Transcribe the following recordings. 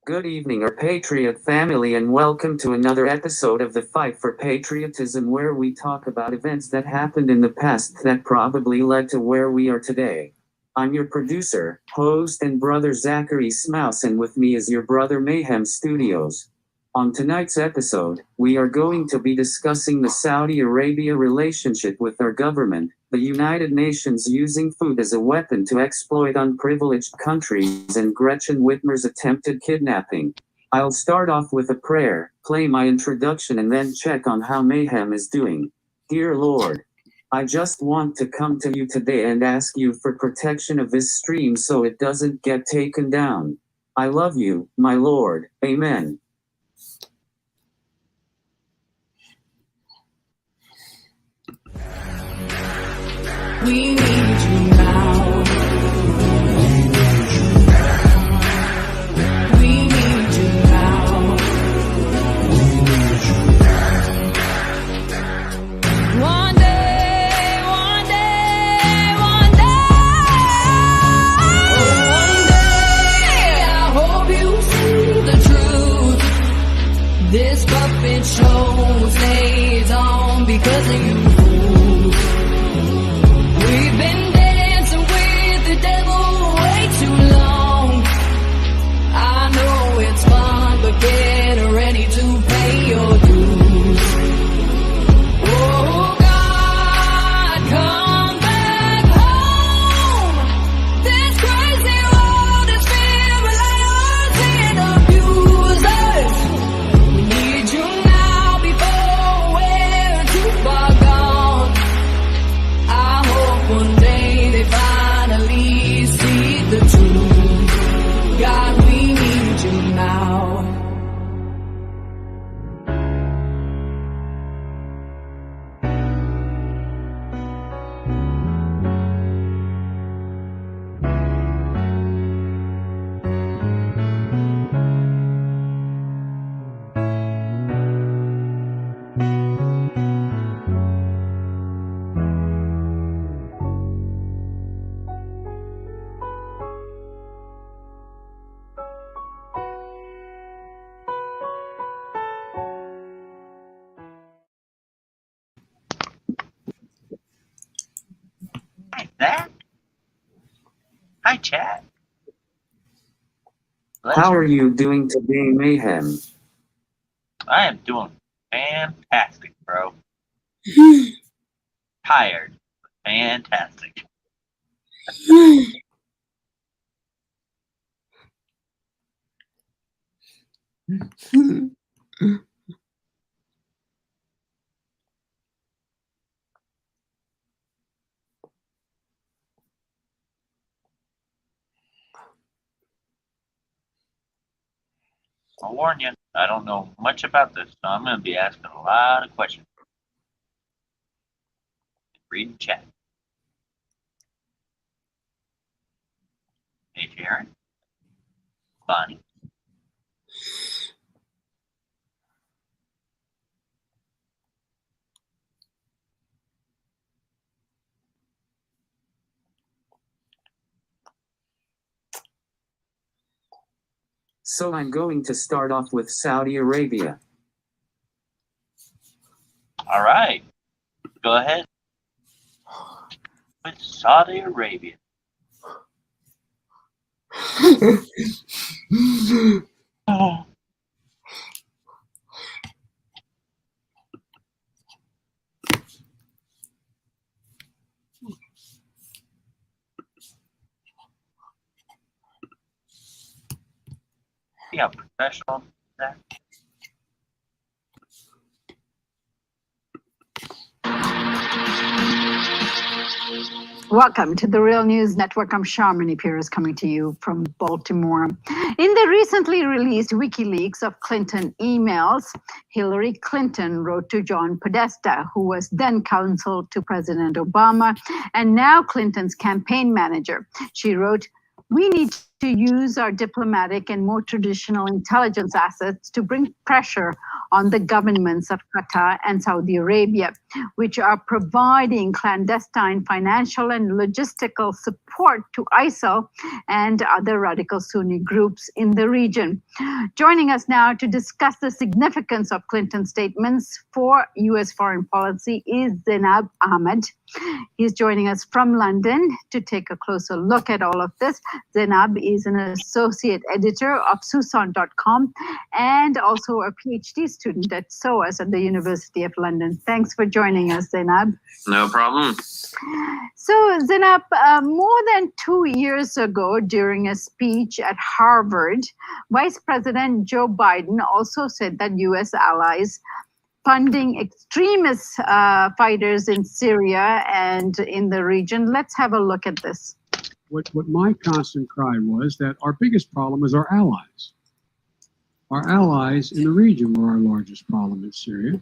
Good evening, our Patriot family, and welcome to another episode of the Fight for Patriotism, where we talk about events that happened in the past that probably led to where we are today. I'm your producer, host, and brother Zachary Smouse, and with me is your brother Mayhem Studios. On tonight's episode, we are going to be discussing the Saudi Arabia relationship with our government, the United Nations using food as a weapon to exploit unprivileged countries, and Gretchen Whitmer's attempted kidnapping. I'll start off with a prayer, play my introduction, and then check on how Mayhem is doing. Dear Lord, I just want to come to you today and ask you for protection of this stream so it doesn't get taken down. I love you, my Lord. Amen. We need you now. We need you now. One day, one day, one day, I hope you see the truth. This puppet show stays on because of you. We've been dancing with the devil way too long. I know it's fun, but get ready to pay your dues. Oh God, come back home. This crazy world is filled with liars and abusers. We need you now before we're too far gone. I hope one day they finally see the truth. God, we need you now. Hi, Zach. Hi, chat. How are you doing today, Mayhem? I am doing fantastic, bro. Tired, but fantastic. I'll warn you, I don't know much about this, so I'm going to be asking a lot of questions. Reading chat. Hey, Sharon. Bonnie. So I'm going to start off with Saudi Arabia. All right. Go ahead. With Saudi Arabia. Oh. See how professional that. Welcome to the Real News Network. I'm Sharmini Pierce coming to you from Baltimore. In the recently released WikiLeaks of Clinton emails, Hillary Clinton wrote to John Podesta, who was then counsel to President Obama and now Clinton's campaign manager. She wrote, "We need to use our diplomatic and more traditional intelligence assets to bring pressure on the governments of Qatar and Saudi Arabia, which are providing clandestine financial and logistical support to ISIL and other radical Sunni groups in the region. Joining us now to discuss the significance of Clinton's statements for U.S. foreign policy is Zainab Ahmed. He's joining us from London to take a closer look at all of this. Zainab is an associate editor of Susan.com and also a PhD student at SOAS at the University of London. Thanks for joining us, Zainab. No problem. So, Zainab, more than 2 years ago, during a speech at Harvard, Vice President Joe Biden also said that U.S. allies funding extremist fighters in Syria and in the region. Let's have a look at this. What my constant cry was that our biggest problem is our allies. Our allies in the region were our largest problem in Syria.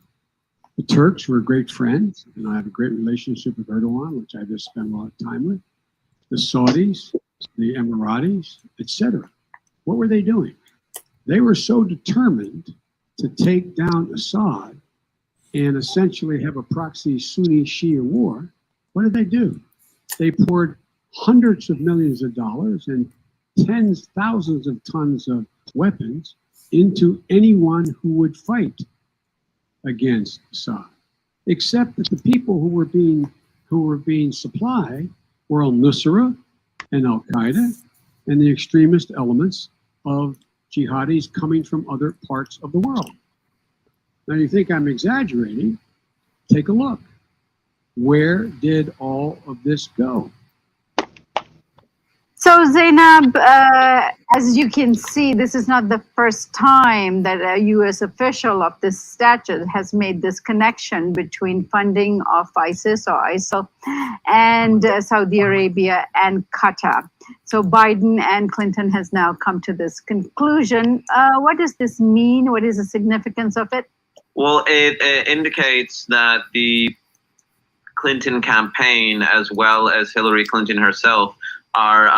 The Turks were great friends, and I have a great relationship with Erdogan, which I just spent a lot of time with. The Saudis, the Emiratis, etc. What were they doing? They were so determined to take down Assad and essentially have a proxy Sunni-Shia war. What did they do? They poured hundreds of millions of dollars and tens, thousands of tons of weapons into anyone who would fight against Assad, except that the people who were being supplied were al-Nusra and al-Qaeda and the extremist elements of jihadis coming from other parts of the world. Now you think I'm exaggerating? Take a look. Where did all of this go? So Zainab, as you can see, this is not the first time that a U.S. official of this stature has made this connection between funding of ISIS or ISIL and Saudi Arabia and Qatar. So Biden and Clinton has now come to this conclusion. What does this mean? What is the significance of it? Well, it indicates that the Clinton campaign, as well as Hillary Clinton herself, are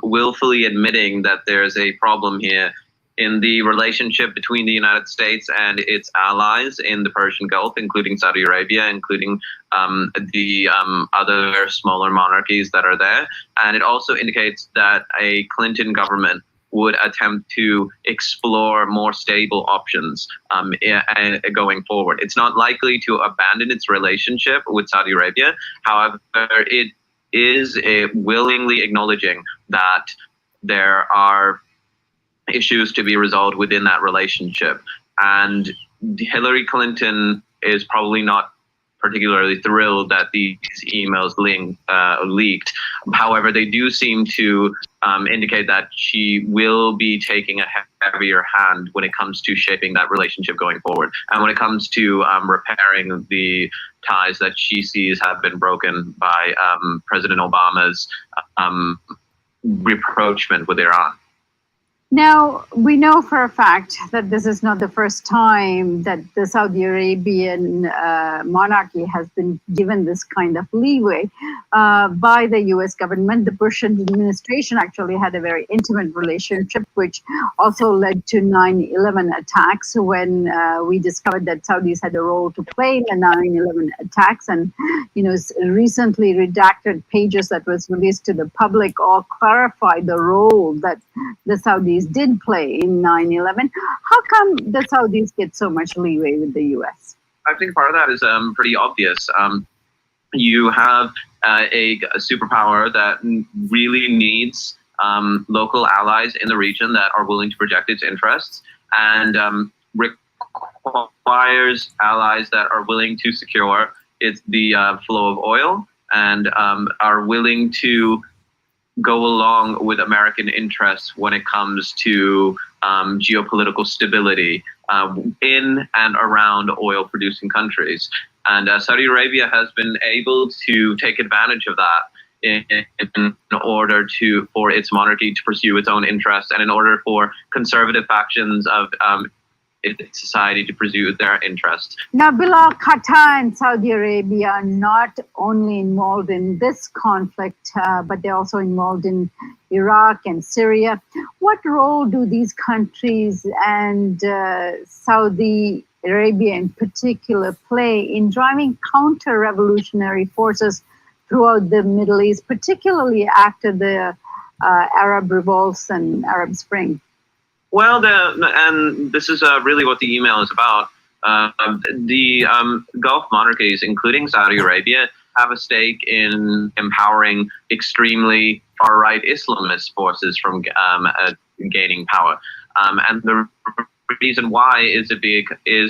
willfully admitting that there's a problem here in the relationship between the United States and its allies in the Persian Gulf, including Saudi Arabia, including the other smaller monarchies that are there. And it also indicates that a Clinton government would attempt to explore more stable options going forward. It's not likely to abandon its relationship with Saudi Arabia. However, it is willingly acknowledging that there are issues to be resolved within that relationship. And Hillary Clinton is probably not particularly thrilled that these emails leaked. However, they do seem to indicate that she will be taking a heavier hand when it comes to shaping that relationship going forward. And when it comes to repairing the ties that she sees have been broken by President Obama's rapprochement with Iran. Now, we know for a fact that this is not the first time that the Saudi Arabian monarchy has been given this kind of leeway by the US government. The Bush administration actually had a very intimate relationship, which also led to 9/11 attacks when we discovered that Saudis had a role to play in the 9/11 attacks. And, you know, recently redacted pages that was released to the public all clarified the role that the Saudis did play in 9/11. How come the Saudis get so much leeway with the US? I think part of that is pretty obvious. You have a superpower that really needs local allies in the region that are willing to project its interests, and requires allies that are willing to secure the flow of oil and are willing to go along with American interests when it comes to geopolitical stability in and around oil-producing countries. And Saudi Arabia has been able to take advantage of that in order for its monarchy to pursue its own interests, and in order for conservative factions of its society to pursue their interests. Now, Bilal, Qatar and Saudi Arabia are not only involved in this conflict, but they're also involved in Iraq and Syria. What role do these countries and Saudi Arabia in particular play in driving counter-revolutionary forces throughout the Middle East, particularly after the Arab revolts and Arab Spring? Well, and this is really what the email is about. The Gulf monarchies, including Saudi Arabia, have a stake in empowering extremely far-right Islamist forces from gaining power. And the reason why is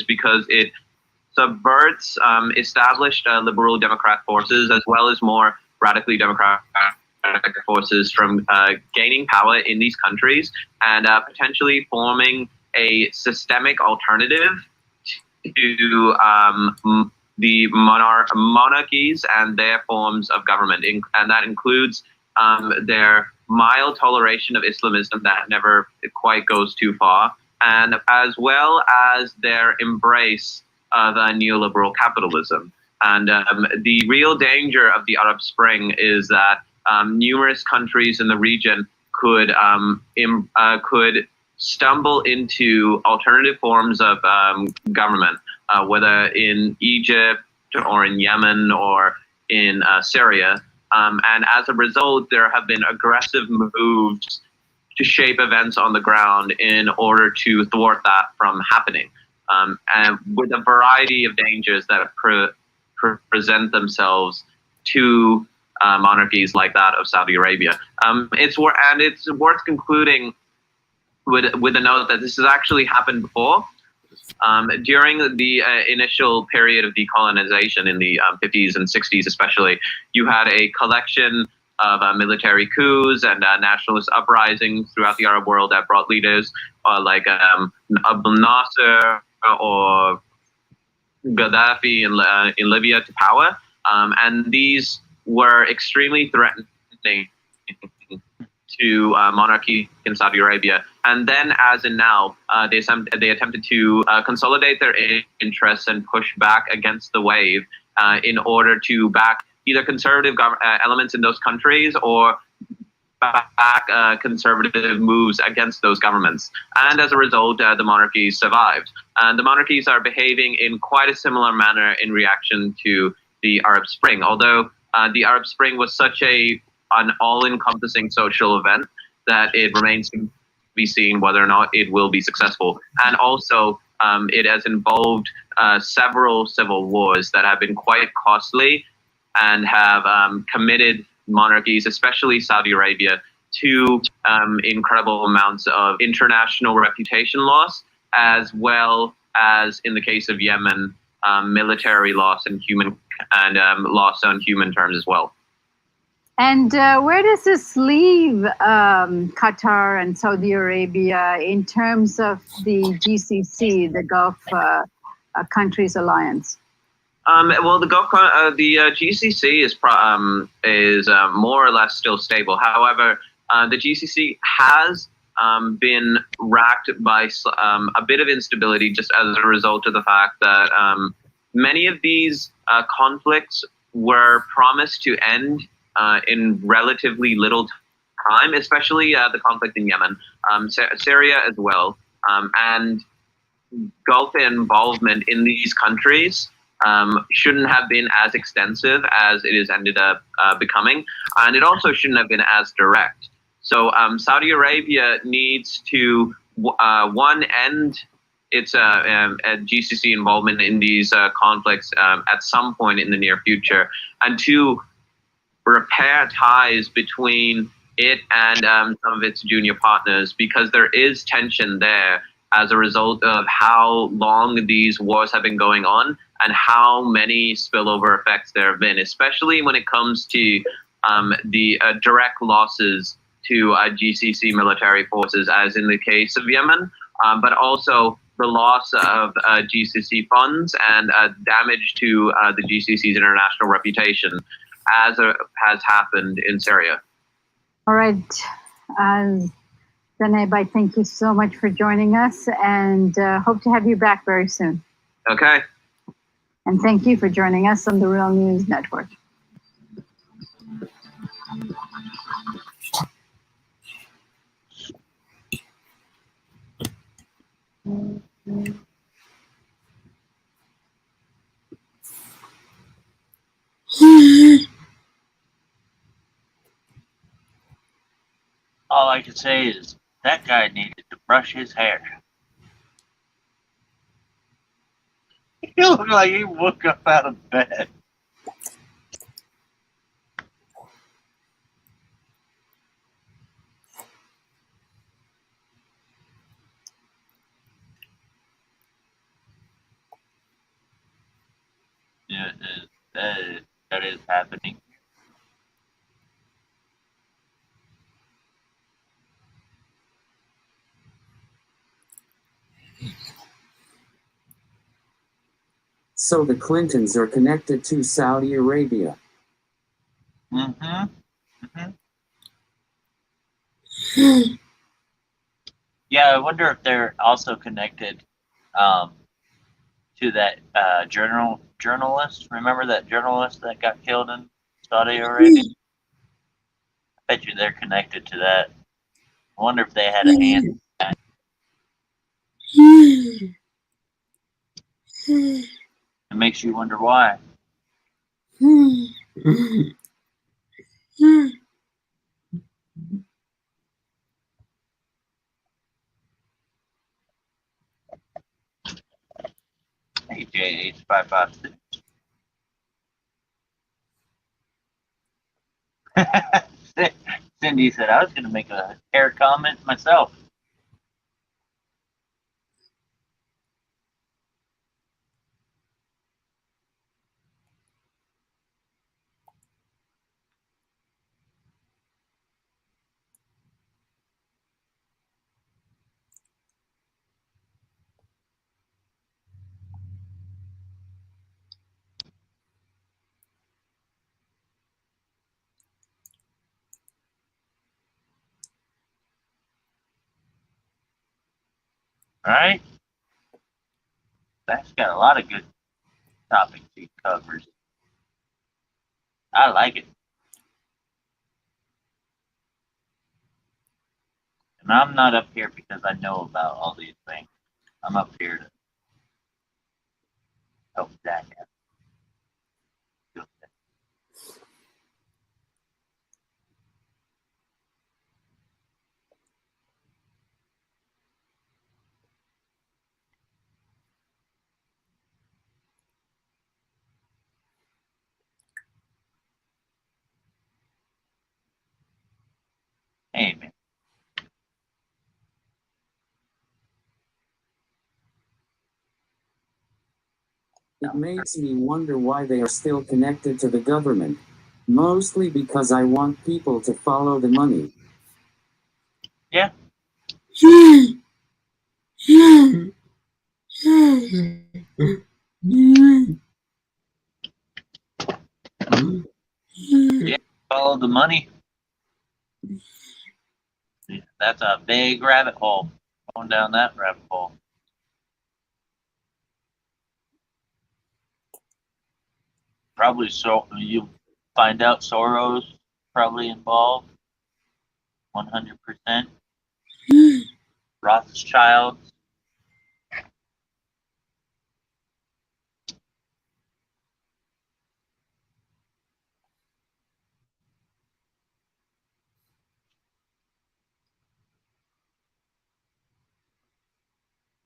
because it subverts established liberal Democrat forces as well as more radically democratic forces from gaining power in these countries and potentially forming a systemic alternative to the monarchies and their forms of government. And that includes their mild toleration of Islamism that never quite goes too far, and as well as their embrace of neoliberal capitalism. And the real danger of the Arab Spring is that numerous countries in the region could stumble into alternative forms of government, whether in Egypt or in Yemen or in Syria. And as a result, there have been aggressive moves to shape events on the ground in order to thwart that from happening. And with a variety of dangers that present themselves to monarchies like that of Saudi Arabia. It's worth concluding with a note that this has actually happened before. During the initial period of decolonization in the 50s and 60s especially, you had a collection of military coups and nationalist uprisings throughout the Arab world that brought leaders like Abdel Nasser or Gaddafi in Libya to power. And these were extremely threatening to monarchy in Saudi Arabia. And then, as in now, they attempted to consolidate their interests and push back against the wave in order to back either conservative elements in those countries or back conservative moves against those governments. And as a result, the monarchies survived. And the monarchies are behaving in quite a similar manner in reaction to the Arab Spring, although the Arab Spring was such an all-encompassing social event that it remains to be seen whether or not it will be successful. And also, it has involved several civil wars that have been quite costly and have committed monarchies, especially Saudi Arabia, to incredible amounts of international reputation loss, as well as, in the case of Yemen, military loss and loss on human terms as well. And where does this leave Qatar and Saudi Arabia in terms of the GCC, the Gulf Countries Alliance? Well, the GCC is more or less still stable. However, the GCC has been racked by a bit of instability just as a result of the fact that many of these conflicts were promised to end in relatively little time, especially the conflict in Yemen, Syria as well, and Gulf involvement in these countries shouldn't have been as extensive as it has ended up becoming, and it also shouldn't have been as direct. So Saudi Arabia needs to, one, end its GCC involvement in these conflicts at some point in the near future, and two, repair ties between it and some of its junior partners, because there is tension there as a result of how long these wars have been going on and how many spillover effects there have been, especially when it comes to the direct losses to GCC military forces, as in the case of Yemen, but also the loss of GCC funds and damage to the GCC's international reputation, as has happened in Syria. All right. ᴍᴏ, thank you so much for joining us, and hope to have you back very soon. Okay. And thank you for joining us on the Real News Network. All I can say is that guy needed to brush his hair. He looked like he woke up out of bed. Yeah, that is happening. So the Clintons are connected to Saudi Arabia. Yeah, I wonder if they're also connected to that journalist. Remember that journalist that got killed in Saudi Arabia? I bet you they're connected to that. I wonder if they had a hand in that. It makes you wonder why. Hey, JH556. Cindy said I was going to make a hair comment myself. All right. That's got a lot of good topics he covers. I like it. And I'm not up here because I know about all these things. I'm up here to help Zach out. Amen. It makes me wonder why they are still connected to the government. Mostly because I want people to follow the money. Yeah. Yeah, follow the money. That's a big rabbit hole. Going down that rabbit hole. Probably so you find out Soros probably involved. 100%. Rothschild.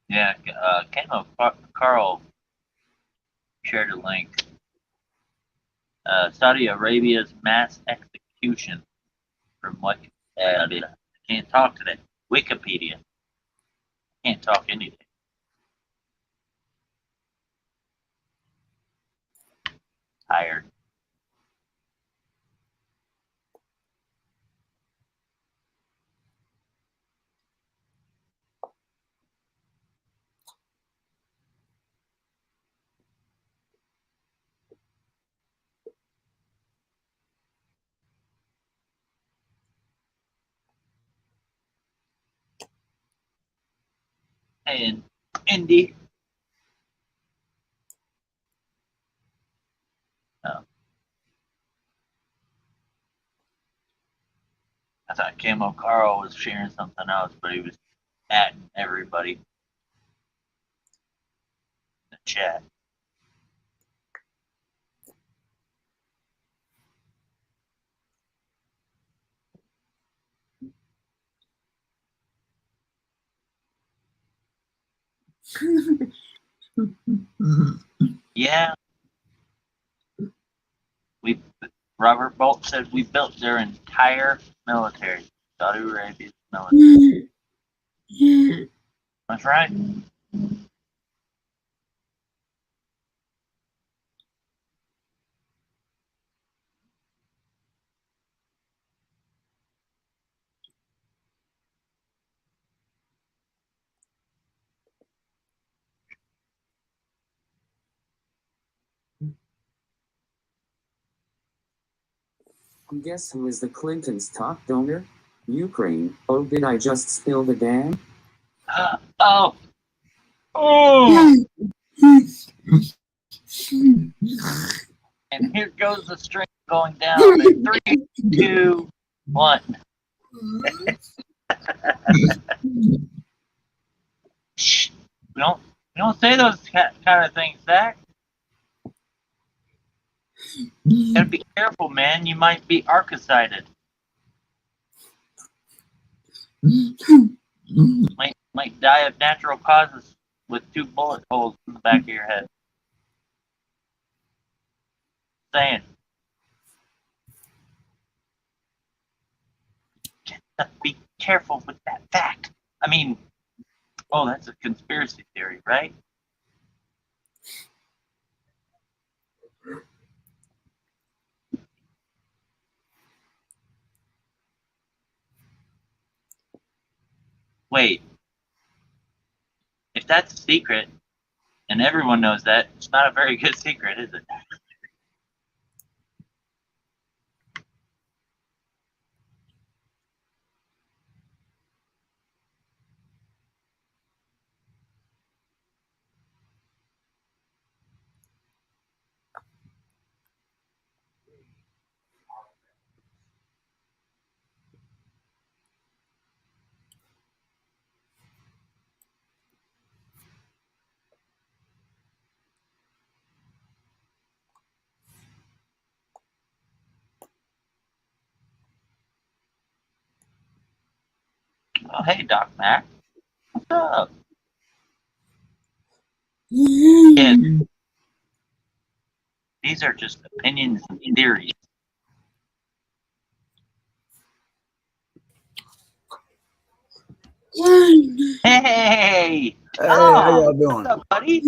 Yeah, Carl shared a link. Saudi Arabia's mass execution from what? I can't talk today. Wikipedia. Can't talk anything. Tired. Hey, Indy. Oh. I thought Camo Carl was sharing something else, but he was at everybody in the chat. Yeah. Robert Bolt said we built their entire military. Saudi Arabia's military. That's right. Guess who is the Clintons' top donor? Ukraine. Oh, did I just spill the dam? Oh. Oh. And here goes the string going down. In 3, 2, 1. Shh. We don't say those kind of things, Zach. You gotta be careful, man. You might be arcicided. Might die of natural causes with 2 bullet holes in the back of your head. Saying. Just be careful with that fact. I mean, oh, that's a conspiracy theory, right? Wait. If that's a secret, and everyone knows that, it's not a very good secret, is it? Oh, hey, Doc Mac. What's up? Yeah. These are just opinions and theories. Hey! Hey, how y'all doing? What's up, buddy?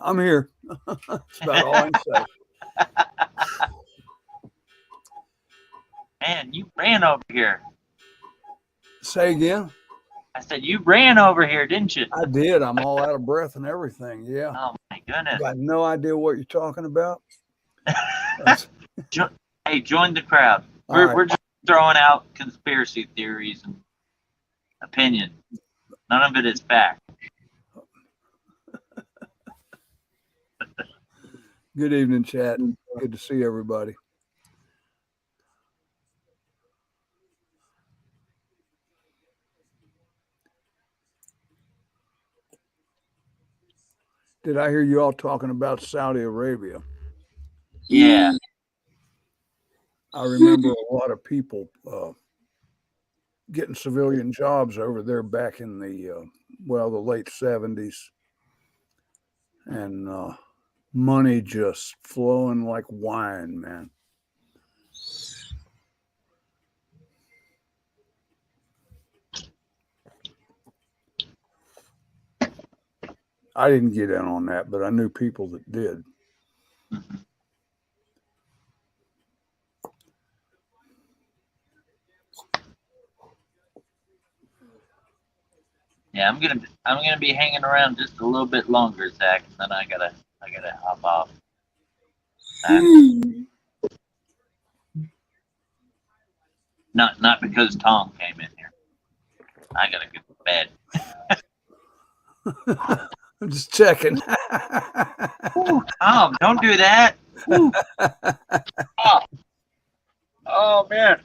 I'm here. That's about all I can say. Man, you ran over here. Say again? I said you ran over here, didn't you? I did. I'm all out of breath and everything. Yeah. Oh my goodness. Got no idea what you're talking about. Hey, join the crowd. We're just throwing out conspiracy theories and opinion. None of it is fact. Good evening, chat. Good to see everybody. Did I hear you all talking about Saudi Arabia? Yeah. I remember a lot of people getting civilian jobs over there back in the late 70s. And money just flowing like wine, man. I didn't get in on that, but I knew people that did. Yeah, I'm gonna be hanging around just a little bit longer, Zach, and then I gotta hop off. Not because Tom came in here. I gotta go to bed. I'm just checking. Ooh, Tom, don't do that. Ooh. Oh, man.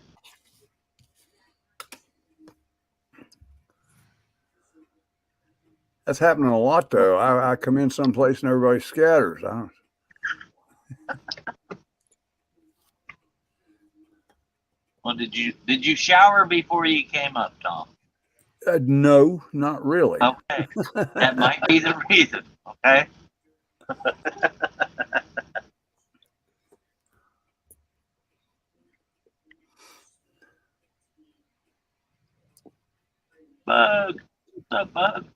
That's happening a lot, though. I come in someplace and everybody scatters. I don't. Well, did you shower before you came up, Tom? No, not really. Okay, that might be the reason. Okay. Bug, what's up, Bug?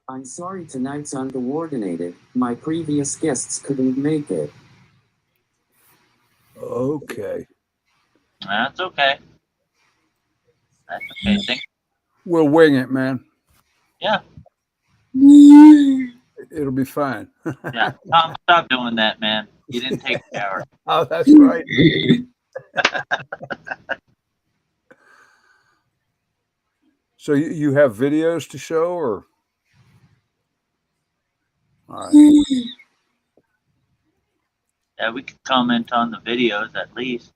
I'm sorry tonight's uncoordinated. My previous guests couldn't make it. Okay. That's okay. That's okay. We'll wing it, man. Yeah. It'll be fine. Yeah. Tom, stop doing that, man. You didn't take a shower. Oh, that's right. So you have videos to show, or? All right. Yeah, we could comment on the videos at least.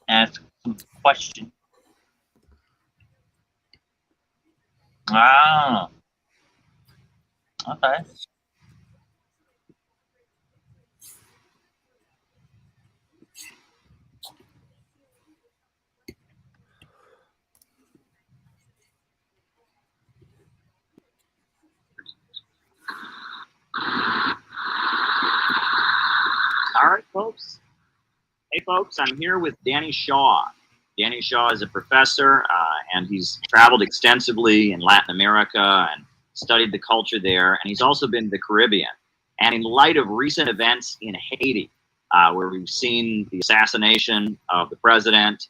Ask some questions. Ah. Okay. All right, folks. Hey, folks, I'm here with Danny Shaw. Danny Shaw is a professor, and he's traveled extensively in Latin America and studied the culture there, and he's also been to the Caribbean. And in light of recent events in Haiti, where we've seen the assassination of the president,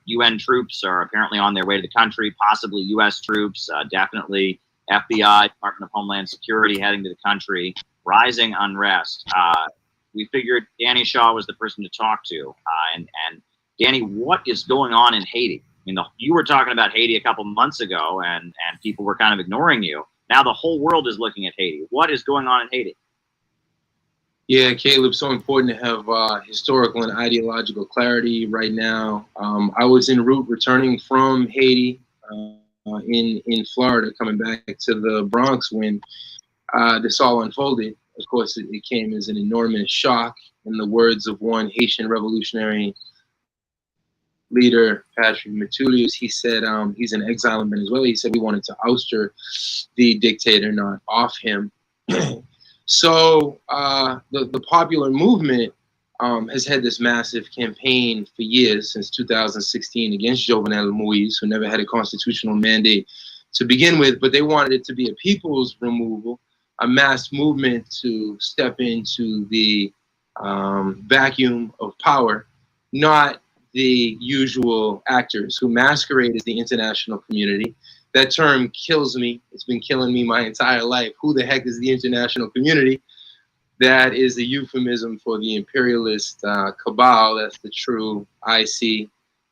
UN troops are apparently on their way to the country, possibly US troops, definitely FBI, Department of Homeland Security heading to the country, rising unrest. We figured Danny Shaw was the person to talk to. And Danny, what is going on in Haiti? I mean, you were talking about Haiti a couple months ago, and people were kind of ignoring you. Now the whole world is looking at Haiti. What is going on in Haiti? Yeah, Caleb, so important to have historical and ideological clarity right now. I was en route returning from Haiti in Florida, coming back to the Bronx when this all unfolded. Of course, it came as an enormous shock. In the words of one Haitian revolutionary leader, Patrick Matulius, he said, he's in exile in Venezuela. He said we wanted to ouster the dictator, not off him. So the popular movement has had this massive campaign for years, since 2016, against Jovenel Moïse, who never had a constitutional mandate to begin with, but they wanted it to be a people's removal, a mass movement to step into the vacuum of power, not the usual actors who masquerade as the international community. That term kills me. It's been killing me my entire life. Who the heck is the international community? That is a euphemism for the imperialist cabal. That's the true IC.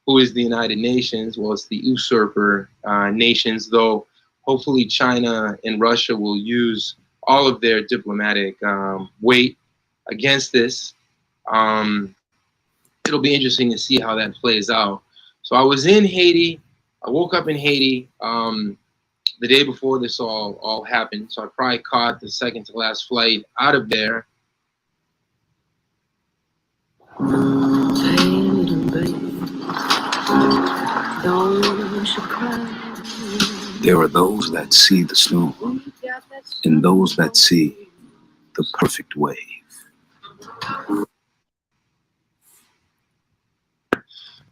Who is the United Nations? Well, it's the usurper nations, though hopefully China and Russia will use all of their diplomatic weight against this. It'll be interesting to see how that plays out. So I was in Haiti. I woke up in Haiti the day before this all happened. So I probably caught the second to last flight out of there. There are those that see the storm and those that see the perfect wave.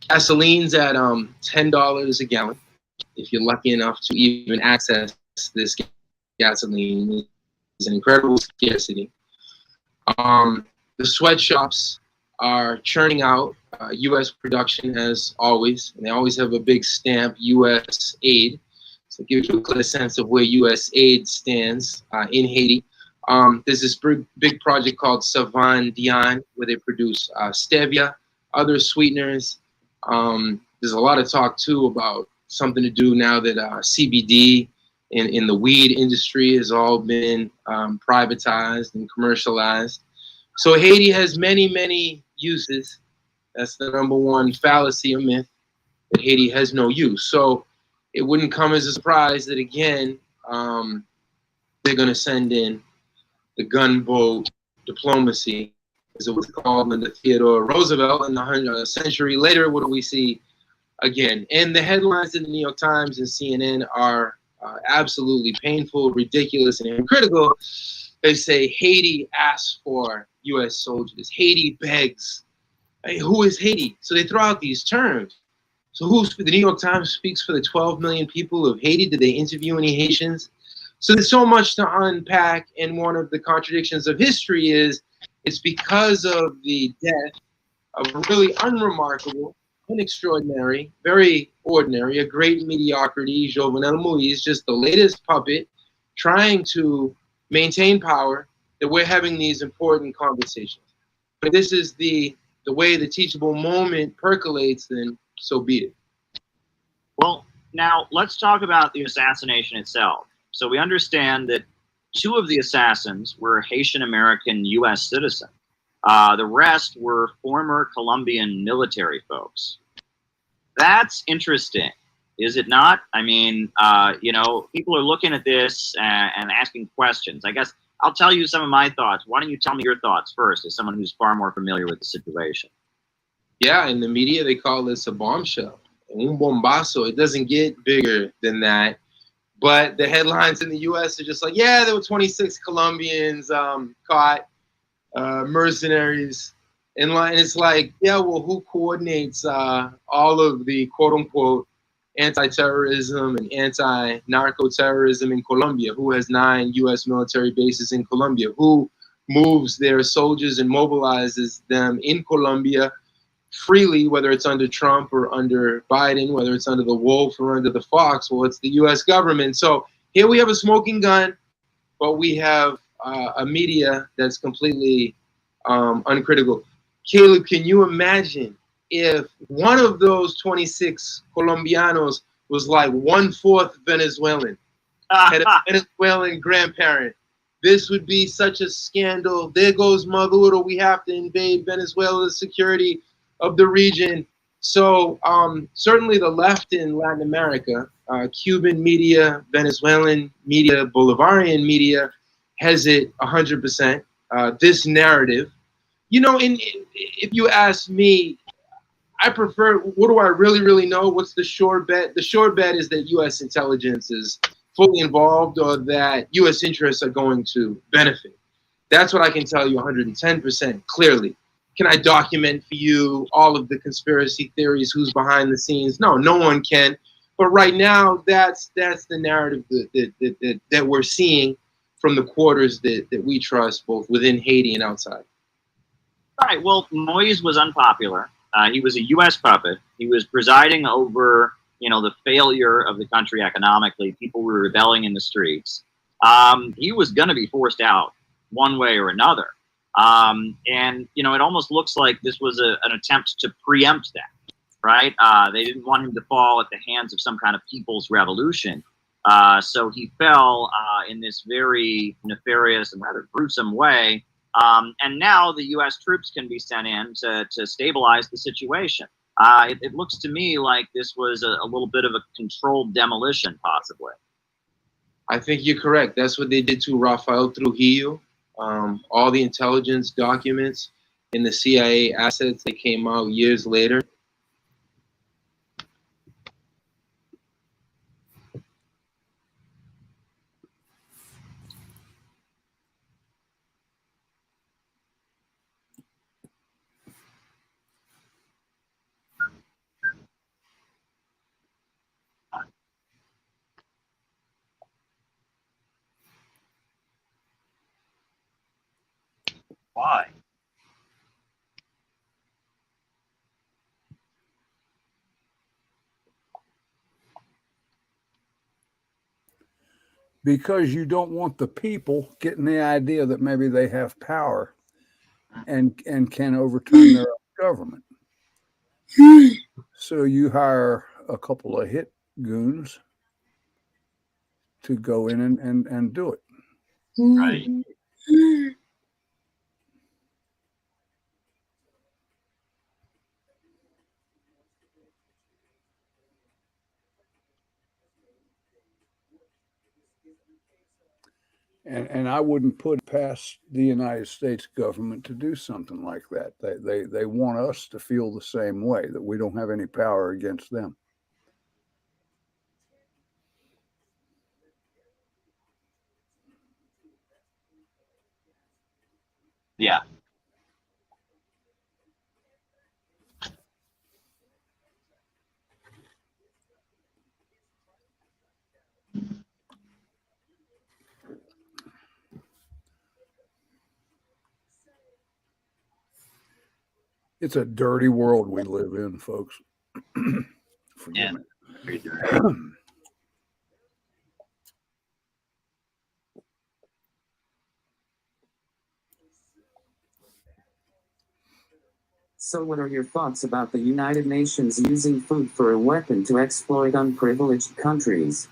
Gasoline's at $10 a gallon. If you're lucky enough to even access this gasoline, it's an incredible scarcity. The sweatshops are churning out U.S. production as always, and they always have a big stamp, U.S. aid. So it gives you a clear sense of where U.S. aid stands in Haiti. There's this big project called ᖴᖇᘿᘿᘍᑍ, where they produce stevia, other sweeteners. There's a lot of talk too about something to do now that CBD in the weed industry has all been privatized and commercialized. So Haiti has many, many uses. That's the number one fallacy or myth, that Haiti has no use. So it wouldn't come as a surprise that, again, they're going to send in the gunboat diplomacy, as it was called under Theodore Roosevelt. And a century later, what do we see again? And the headlines in the New York Times and CNN are absolutely painful, ridiculous, and hypocritical. They say Haiti asks for U.S. soldiers. Haiti begs. Hey, who is Haiti? So they throw out these terms. So the New York Times speaks for the 12 million people of Haiti? Did they interview any Haitians? So there's so much to unpack, and one of the contradictions of history is it's because of the death of a really unremarkable, unextraordinary, very ordinary, a great mediocrity, Jovenel Moïse, just the latest puppet trying to maintain power, that we're having these important conversations. But this is the way the teachable moment percolates, then so be it. Well, now let's talk about the assassination itself. So we understand that 2 of the assassins were Haitian-American U.S. citizens. The rest were former Colombian military folks. That's interesting, is it not? I mean, you know, people are looking at this and asking questions. I guess I'll tell you some of my thoughts. Why don't you tell me your thoughts first, as someone who's far more familiar with the situation? Yeah, in the media, they call this a bombshell. Un bombazo. It doesn't get bigger than that. But the headlines in the U.S. are just like, yeah, there were 26 Colombians caught, mercenaries. And it's like, yeah, well, who coordinates all of the quote-unquote anti-terrorism and anti-narco-terrorism in Colombia? Who has 9 U.S. military bases in Colombia? Who moves their soldiers and mobilizes them in Colombia freely, whether it's under Trump or under Biden, whether it's under the wolf or under the fox? Well, it's the U.S. government. So here we have a smoking gun, but we have a media that's completely uncritical. Caleb, can you imagine if one of those 26 Colombianos was like 1/4 Venezuelan, had a Venezuelan grandparent? This would be such a scandal. There goes Maduro. We have to invade Venezuela's security of the region. So certainly the left in Latin America, Cuban media, Venezuelan media, Bolivarian media, has it 100%. This narrative, you know, if you ask me, I prefer, what do I really, really know? What's the sure bet? The sure bet is that U.S. intelligence is fully involved, or that U.S. interests are going to benefit. That's what I can tell you 110% clearly. Can I document for you all of the conspiracy theories, who's behind the scenes? No, no one can. But right now, that's the narrative that we're seeing from the quarters that we trust, both within Haiti and outside. All right, well, Moïse was unpopular. He was a U.S. puppet. He was presiding over, you know, the failure of the country economically. People were rebelling in the streets. He was going to be forced out one way or another. And, you know, it almost looks like this was an attempt to preempt that, right? They didn't want him to fall at the hands of some kind of people's revolution. So he fell in this very nefarious and rather gruesome way. And now the U.S. troops can be sent in to stabilize the situation. It looks to me like this was a little bit of a controlled demolition, possibly. I think you're correct. That's what they did to Rafael Trujillo. All the intelligence documents and the CIA assets that came out years later. Why? because you don't want the people getting the idea that maybe they have power and can overturn their own government. So you hire a couple of hit goons to go in and do it. Right. And I wouldn't put it past the United States government to do something like that. They want us to feel the same way, that we don't have any power against them. Yeah. It's a dirty world we live in, folks. Forgive me. Very dirty. So what are your thoughts about the United Nations using food for a weapon to exploit unprivileged countries?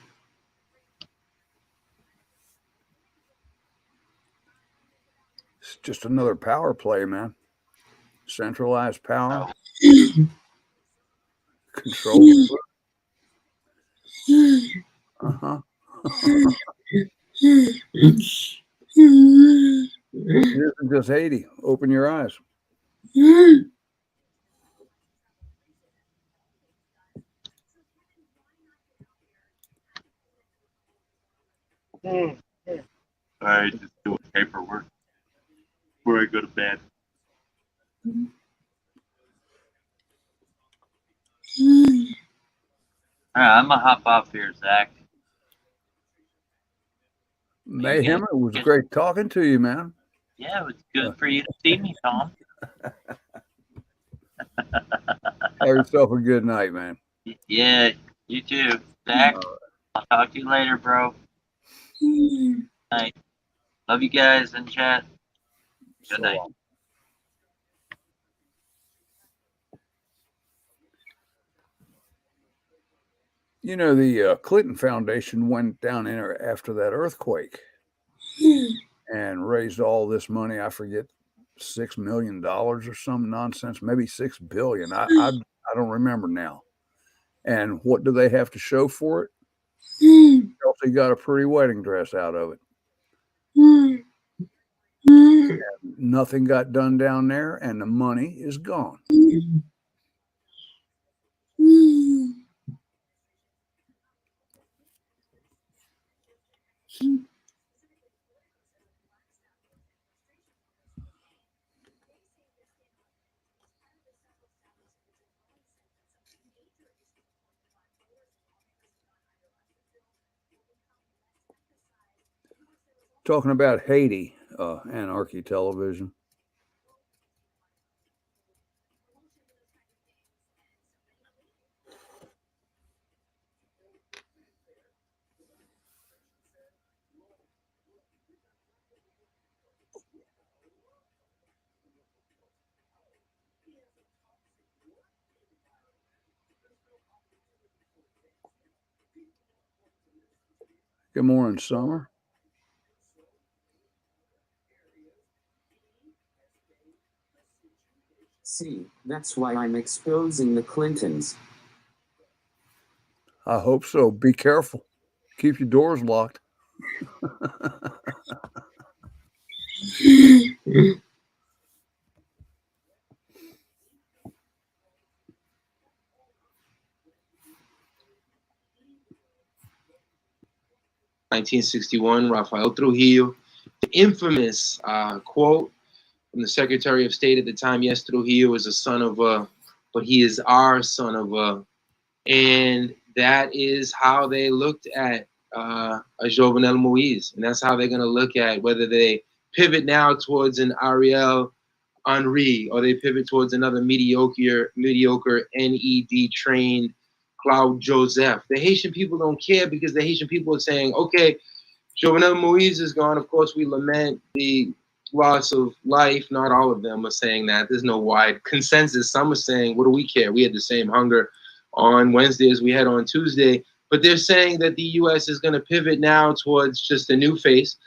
It's just another power play, man. Centralized power. Control. Uh-huh. This is just Haiti. Open your eyes. I just doing paperwork before I go to bed. All right, I'm gonna hop off here, Zach. Mayhem, it was great talking to you, man. Yeah, it was good for you to see me, Tom. Have yourself a good night, man. Yeah, you too, Zach. I'll talk to you later, bro. Night. Love you guys in chat. Good night. You know, the Clinton Foundation went down in there after that earthquake and raised all this money. I forget, $6 million or some nonsense, maybe $6 billion. I don't remember now. And what do they have to show for it? Chelsea got a pretty wedding dress out of it. And nothing got done down there, and the money is gone. Talking about Haiti, Anarchy Television. Good morning, Summer. See, that's why I'm exposing the Clintons. I hope so. Be careful. Keep your doors locked. (1961), Rafael Trujillo, the infamous quote from the Secretary of State at the time, yes, Trujillo is a son of a, but he is our son of a. And that is how they looked at Jovenel Moise. And that's how they're going to look at whether they pivot now towards an Ariel Henry or they pivot towards another mediocre NED trained Claude Joseph. The Haitian people don't care because the Haitian people are saying, okay, Jovenel Moise is gone. Of course, we lament the loss of life. Not all of them are saying that. There's no wide consensus. Some are saying, what do we care? We had the same hunger on Wednesday as we had on Tuesday. But they're saying that the U.S. is going to pivot now towards just a new face.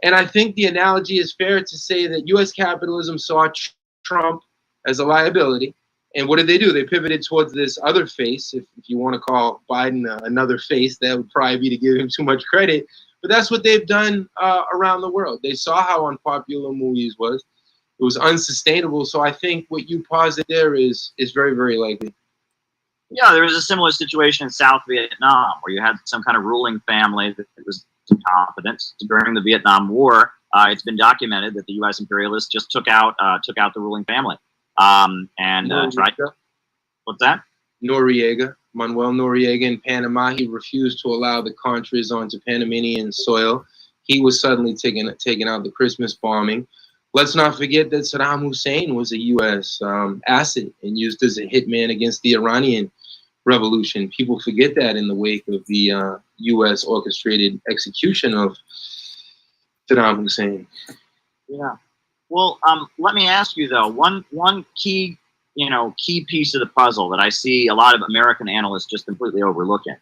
And I think the analogy is fair to say that U.S. capitalism saw Trump as a liability. And what did they do? They pivoted towards this other face. If you want to call Biden another face, that would probably be to give him too much credit. But that's what they've done around the world. They saw how unpopular Moise was. It was unsustainable. So I think what you posit there is very, very likely. Yeah, there was a similar situation in South Vietnam where you had some kind of ruling family that was incompetent during the Vietnam War. It's been documented that the U.S. imperialists just took out the ruling family tried. What's that? Noriega, Manuel Noriega in Panama. He refused to allow the Contras onto Panamanian soil. He was suddenly taking out the Christmas bombing. Let's not forget that Saddam Hussein was a U.S. asset and used as a hitman against the Iranian revolution. People forget that in the wake of the U.S. orchestrated execution of Saddam Hussein. Yeah. Well, let me ask you though, one key piece of the puzzle that I see a lot of American analysts just completely overlooking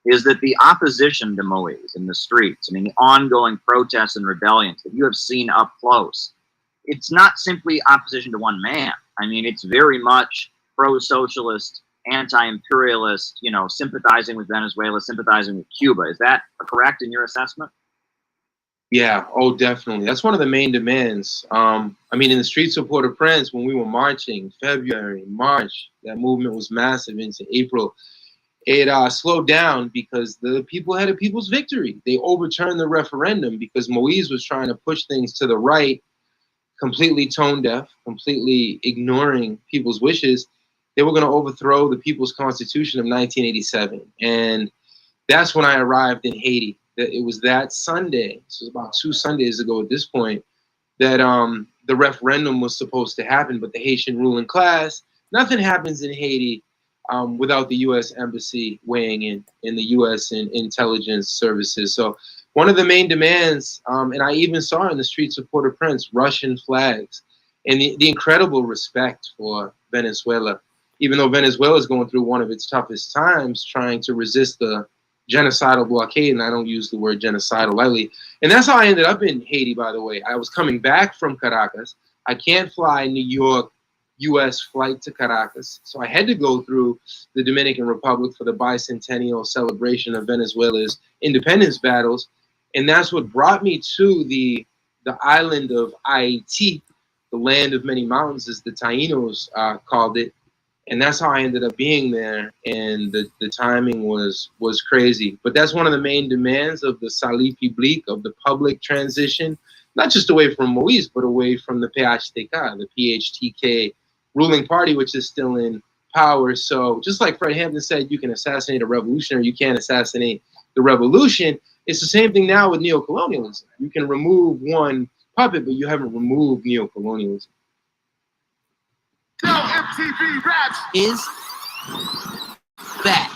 is that the opposition to Moise in the streets, I mean, the ongoing protests and rebellions that you have seen up close, it's not simply opposition to one man. I mean, it's very much pro-socialist, anti-imperialist, sympathizing with Venezuela, sympathizing with Cuba. Is that correct in your assessment? Yeah, oh, definitely. That's one of the main demands. I mean, in the streets of Port-au-Prince, when we were marching, February, March, that movement was massive into April. It slowed down because the people had a people's victory. They overturned the referendum because Moise was trying to push things to the right, completely tone deaf, completely ignoring people's wishes. They were going to overthrow the People's Constitution of 1987. And that's when I arrived in Haiti. It was that Sunday, this was about 2 Sundays ago at this point, that the referendum was supposed to happen, but the Haitian ruling class, nothing happens in Haiti without the U.S. Embassy weighing in the U.S. intelligence services. So one of the main demands, and I even saw in the streets of Port-au-Prince, Russian flags, and the incredible respect for Venezuela, even though Venezuela is going through one of its toughest times trying to resist the genocidal blockade, and I don't use the word genocidal lightly. And that's how I ended up in Haiti, by the way. I was coming back from Caracas. I can't fly New York, U.S. flight to Caracas, so I had to go through the Dominican Republic for the bicentennial celebration of Venezuela's independence battles. And that's what brought me to the island of Haiti, the land of many mountains, as the Tainos called it. And that's how I ended up being there. And the timing was crazy. But that's one of the main demands of the Salut Public, of the public transition, not just away from Moise, but away from the PHTK, the PHTK ruling party, which is still in power. So just like Fred Hampton said, you can assassinate a revolutionary, you can't assassinate the revolution. It's the same thing now with neocolonialism. You can remove one puppet, but you haven't removed neocolonialism. Is back.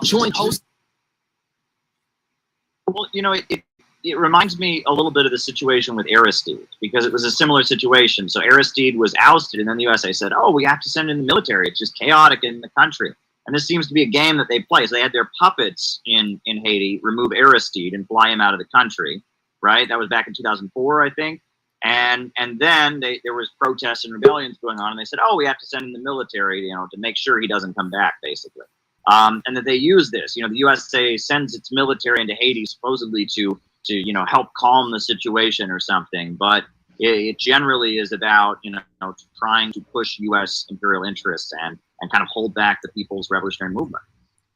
Join host. Well, it reminds me a little bit of the situation with Aristide, because it was a similar situation. So Aristide was ousted, and then the USA said, oh, we have to send in the military. It's just chaotic in the country. And this seems to be a game that they play. So they had their puppets in Haiti remove Aristide and fly him out of the country, right? That was back in 2004, I think. And then there was protests and rebellions going on, and they said, oh, we have to send in the military, to make sure he doesn't come back, basically. And that they use this. The USA sends its military into Haiti supposedly to help calm the situation or something, but it generally is about trying to push U.S. imperial interests and kind of hold back the people's revolutionary movement.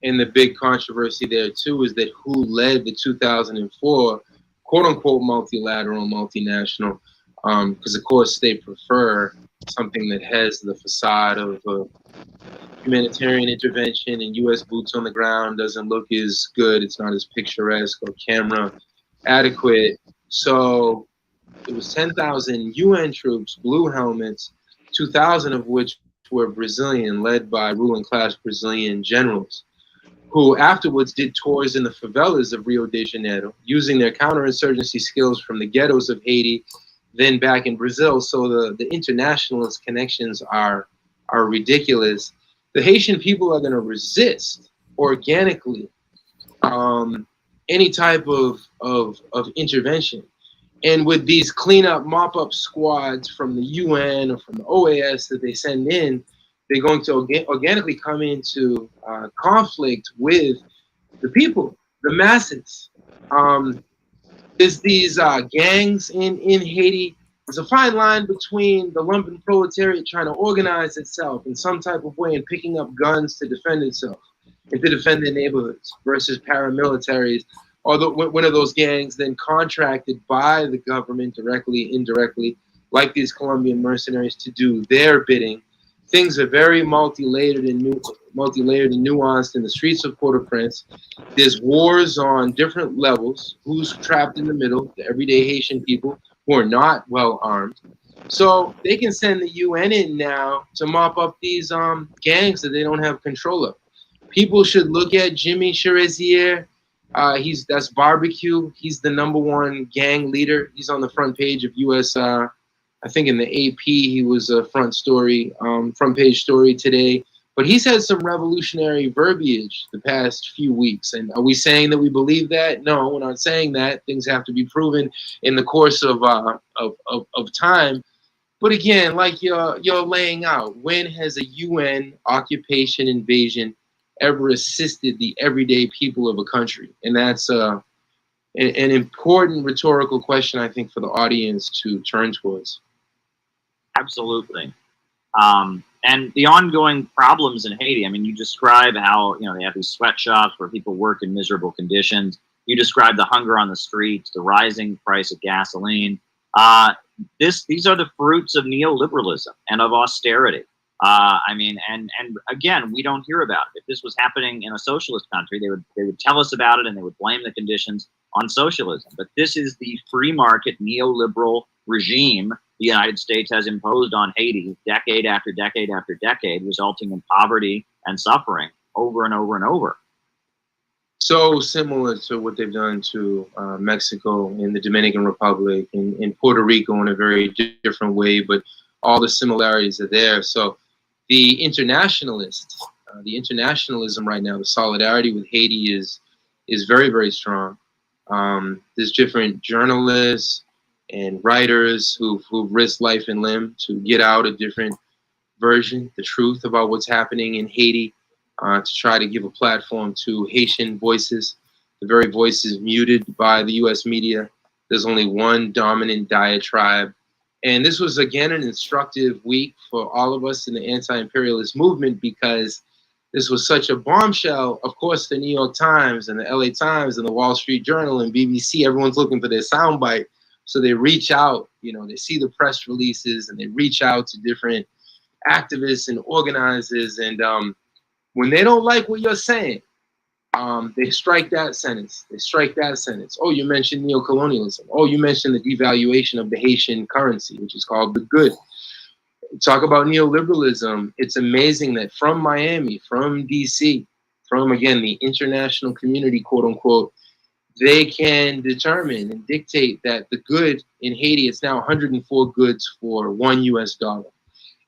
And the big controversy there too is that who led the 2004 quote-unquote multilateral, multinational, because of course they prefer something that has the facade of humanitarian intervention, and U.S. boots on the ground doesn't look as good. It's not as picturesque or camera adequate. So it was 10,000 UN troops, blue helmets, 2,000 of which were Brazilian, led by ruling class Brazilian generals, who afterwards did tours in the favelas of Rio de Janeiro, using their counterinsurgency skills from the ghettos of Haiti, then back in Brazil. So the internationalist connections are ridiculous. The Haitian people are going to resist organically any type of intervention. And with these cleanup, mop-up squads from the UN or from the OAS that they send in, they're going to organically come into conflict with the people, the masses. There's these gangs in Haiti. There's a fine line between the lumpen proletariat trying to organize itself in some type of way and picking up guns to defend itself and to defend their neighborhoods versus paramilitaries, or one of those gangs then contracted by the government directly, indirectly, like these Colombian mercenaries, to do their bidding. Things are very multi-layered and nuanced in the streets of Port-au-Prince. There's wars on different levels. Who's trapped in the middle? The everyday Haitian people who are not well armed. So they can send the UN in now to mop up these gangs that they don't have control of. People should look at Jimmy Cherizier. That's barbecue. He's the #1 gang leader. He's on the front page of US. I think in the AP he was a front page story today. But he's had some revolutionary verbiage the past few weeks. And are we saying that we believe that? No, we're not saying that. Things have to be proven in the course of time. But again, like you're laying out, when has a UN occupation invasion ever assisted the everyday people of a country? And that's an important rhetorical question, I think, for the audience to turn towards. Absolutely. And the ongoing problems in Haiti, I mean, you describe how, they have these sweatshops where people work in miserable conditions. You describe the hunger on the streets, the rising price of gasoline. These are the fruits of neoliberalism and of austerity. And again, we don't hear about it. If this was happening in a socialist country, they would tell us about it and they would blame the conditions on socialism. But this is the free market neoliberal regime the United States has imposed on Haiti decade after decade after decade, resulting in poverty and suffering over and over and over. So similar to what they've done to Mexico and the Dominican Republic and in Puerto Rico in a very different way, but all the similarities are there. So the internationalism right now, the solidarity with Haiti is very, very strong. There's different journalists and writers who've risked life and limb to get out a different version, the truth about what's happening in Haiti, to try to give a platform to Haitian voices, the very voices muted by the US media. There's only one dominant diatribe. And this was, again, an instructive week for all of us in the anti-imperialist movement, because this was such a bombshell. Of course, the New York Times and the LA Times and the Wall Street Journal and BBC, everyone's looking for their soundbite. So they reach out, they see the press releases and they reach out to different activists and organizers. And when they don't like what you're saying, they strike that sentence. They strike that sentence. Oh, you mentioned neocolonialism. Oh, you mentioned the devaluation of the Haitian currency, which is called the good. Talk about neoliberalism. It's amazing that from Miami, from DC, from, again, the international community, quote unquote, they can determine and dictate that the good in Haiti is now 104 goods for $1 US.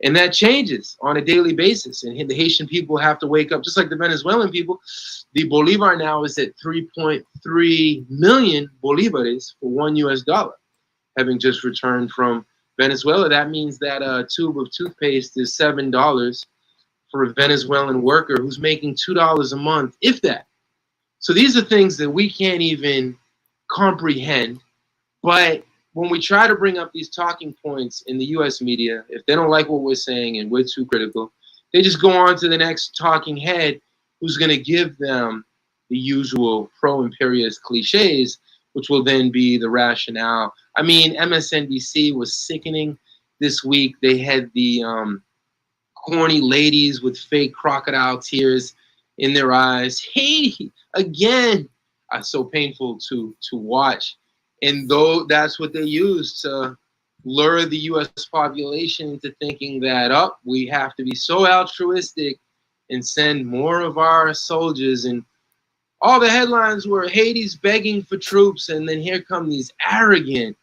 And that changes on a daily basis. And the Haitian people have to wake up, just like the Venezuelan people. The Bolivar now is at 3.3 million Bolivares for $1 US, having just returned from Venezuela. That means that a tube of toothpaste is $7 for a Venezuelan worker who's making $2 a month, if that. So these are things that we can't even comprehend. But when we try to bring up these talking points in the US media, if they don't like what we're saying and we're too critical, they just go on to the next talking head who's going to give them the usual pro-imperialist cliches, which will then be the rationale. I mean, MSNBC was sickening this week. They had the corny ladies with fake crocodile tears in their eyes. Hey, again, so painful to watch. And though that's what they use to lure the US population into thinking that, we have to be so altruistic and send more of our soldiers and All the headlines were Haiti's begging for troops, and then here come these arrogant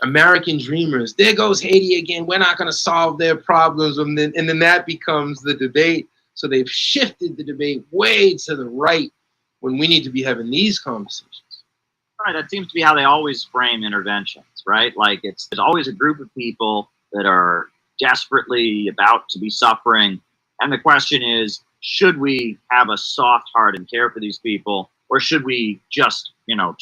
American dreamers. There goes Haiti again. We're not going to solve their problems, and then that becomes the debate. So they've shifted the debate way to the right when we need to be having these conversations. Right, that seems to be how they always frame interventions, right? Like there's always a group of people that are desperately about to be suffering, and the question is, should we have a soft heart and care for these people, or should we just,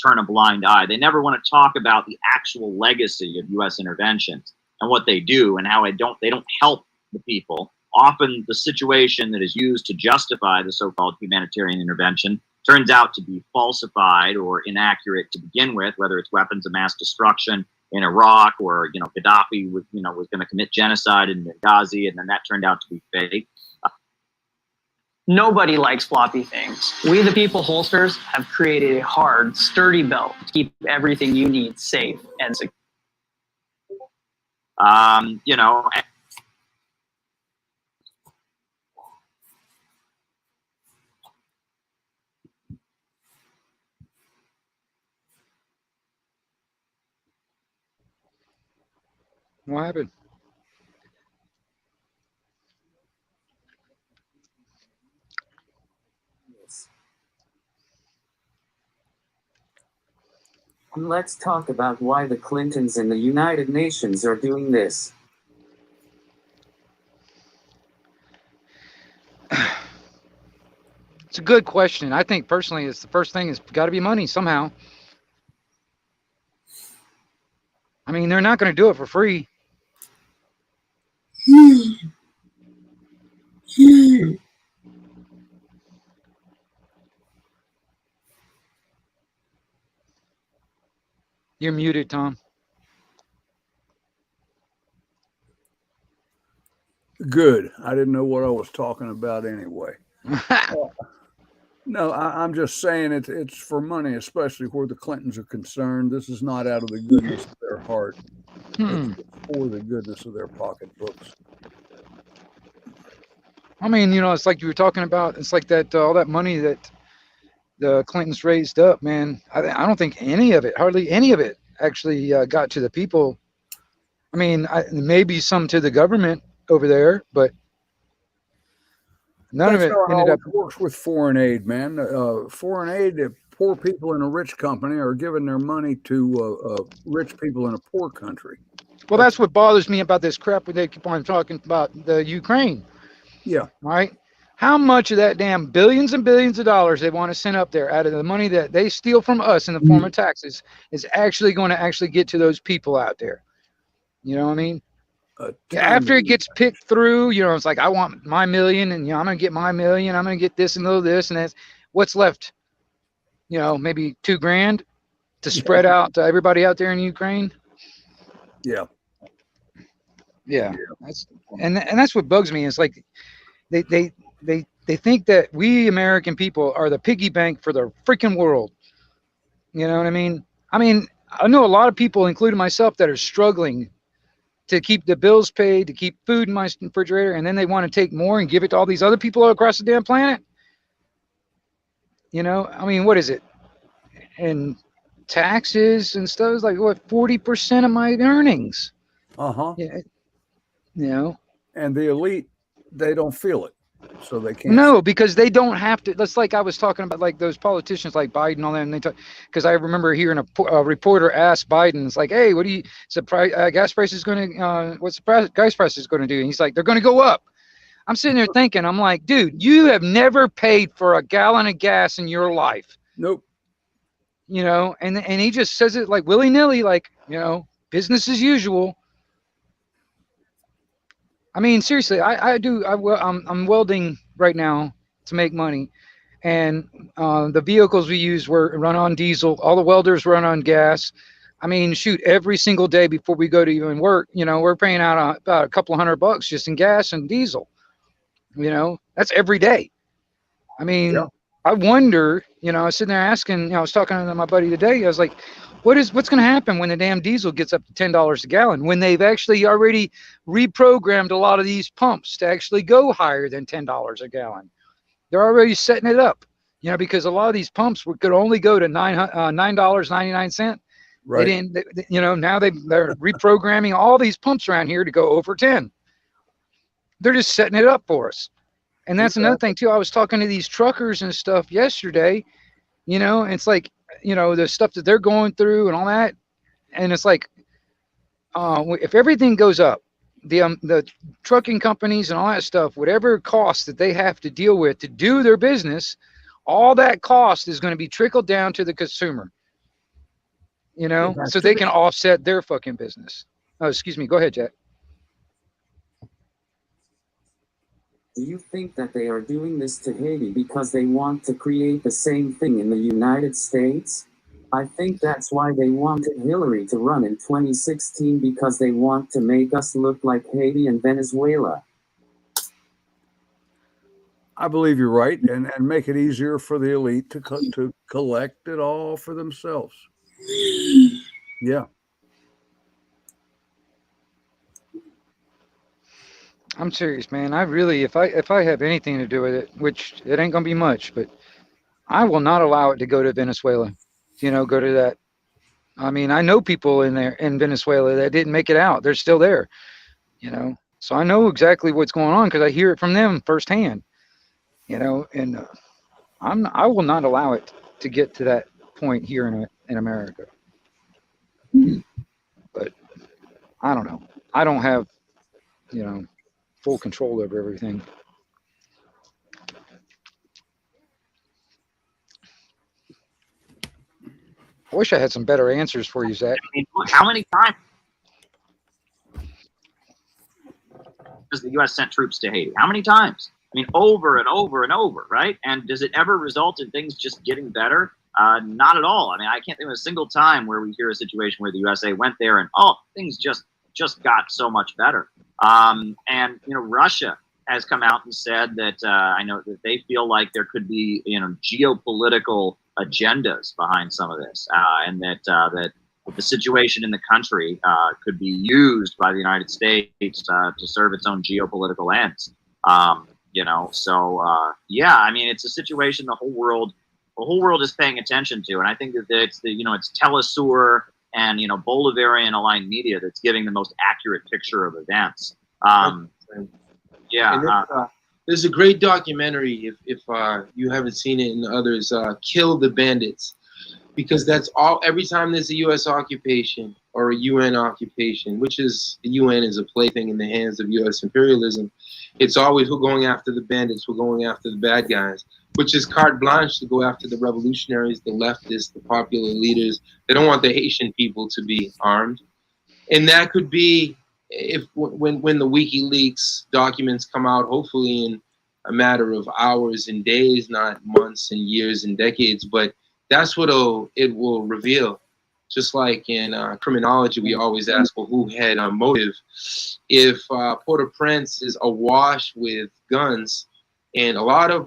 turn a blind eye? They never want to talk about the actual legacy of U.S. interventions and what they do and how they don't help the people. Often the situation that is used to justify the so-called humanitarian intervention turns out to be falsified or inaccurate to begin with, whether it's weapons of mass destruction in Iraq, or Gaddafi was going to commit genocide in Benghazi, and then that turned out to be fake. Nobody likes floppy things. We the people holsters have created a hard, sturdy belt to keep everything you need safe and secure. What happened? And let's talk about why the Clintons and the United Nations are doing this. It's a good question. I think personally, it's the first thing is got to be money somehow. I mean, they're not going to do it for free. You're muted, Tom. Good. I didn't know what I was talking about anyway. No, I'm just saying it's for money, especially where the Clintons are concerned. This is not out of the goodness of their heart. It's for the goodness of their pocketbooks. I mean, it's like you were talking about. It's like that all that money that the Clintons raised up, man. I don't think hardly any of it actually got to the people. I mean, maybe some to the government over there, but none of it ended up. It works with foreign aid, man. Foreign aid, poor people in a rich company are giving their money to rich people in a poor country. Well, that's what bothers me about this crap where they keep on talking about the Ukraine. Yeah. Right? How much of that damn billions and billions of dollars they want to send up there out of the money that they steal from us in the form of taxes is actually going to actually get to those people out there? You know what I mean? After it gets picked through, it's like, I want my million, and I'm going to get my million. I'm going to get this and this, and that's what's left. Maybe $2,000 to spread out to everybody out there in Ukraine. Yeah. Yeah. That's what bugs me. It's like they think that we American people are the piggy bank for the freaking world. You know what I mean? I know a lot of people, including myself, that are struggling to keep the bills paid, to keep food in my refrigerator, and then they want to take more and give it to all these other people all across the damn planet. What is it? And taxes and stuff is like, what, 40% of my earnings? Yeah. And the elite, they don't feel it, so they can't. No, because they don't have to. That's like I was talking about, like those politicians like Biden and all that. And they talk, because I remember hearing a reporter ask Biden, it's like, hey, what do you, gas price is going to, what's the gas price is going to do? And he's like, they're going to go up. I'm sitting there thinking, I'm like, dude, you have never paid for a gallon of gas in your life. Nope. And he just says it like willy-nilly, like, business as usual. I mean, seriously, I'm welding right now to make money, and the vehicles we use run on diesel. All the welders run on gas. I mean, shoot, every single day before we go to even work, we're paying out about a couple of $100 just in gas and diesel. That's every day. I mean, yeah. I wonder, I was sitting there asking, I was talking to my buddy today. I was like, what's going to happen when the damn diesel gets up to $10 a gallon, when they've actually already reprogrammed a lot of these pumps to actually go higher than $10 a gallon? They're already setting it up. You know, because a lot of these pumps could only go to $9.99. Right. They didn't, you know, now they're reprogramming all these pumps around here to go over 10. They're just setting it up for us. And that's another thing too. I was talking to these truckers and stuff yesterday, you know, and it's like, you know, the stuff that they're going through and all that. And it's like, if everything goes up, the trucking companies and all that stuff, whatever cost that they have to deal with to do their business, all that cost is going to be trickled down to the consumer, you know, so they can offset their fucking business. Oh, excuse me. Go ahead, Jack. Do you think that they are doing this to Haiti because they want to create the same thing in the United States? I think that's why they wanted Hillary to run in 2016, because they want to make us look like Haiti and Venezuela. I believe you're right, and make it easier for the elite to collect it all for themselves. Yeah. I'm serious, man. I really, if I have anything to do with it, which it ain't gonna be much, but I will not allow it to go to Venezuela. You know, go to that. I mean, I know people in there in Venezuela that didn't make it out. They're still there. You know, so I know exactly what's going on because I hear it from them firsthand. You know, and I will not allow it to get to that point here in America. But I don't know. I don't have, you know, full control over everything. I wish I had some better answers for you, Zach. I mean, look, how many times has the U.S. sent troops to Haiti? How many times? I mean, over and over and over, right? And does it ever result in things just getting better? Not at all. I mean, I can't think of a single time where we hear a situation where the USA went there and, oh, things just got so much better. And, you know, Russia has come out and said that I know that they feel like there could be, you know, geopolitical agendas behind some of this, and that the situation in the country could be used by the United States to serve its own geopolitical ends. You know, so yeah, I mean, it's a situation the whole world is paying attention to, and I think that it's it's Telesur and Bolivarian aligned media that's giving the most accurate picture of events. Yeah. There's a great documentary, if you haven't seen it and others, Kill the Bandits, because that's all. Every time there's a U.S. occupation or a UN occupation, which is the UN is a plaything in the hands of U.S. imperialism, it's always we're going after the bandits, we're going after the bad guys, which is carte blanche to go after the revolutionaries, the leftists, the popular leaders. They don't want the Haitian people to be armed, and that could be. When the WikiLeaks documents come out, hopefully in a matter of hours and days, not months and years and decades, but that's what it will reveal. Just like in criminology, we always ask, well, who had a motive? If Port-au-Prince is awash with guns, and a lot of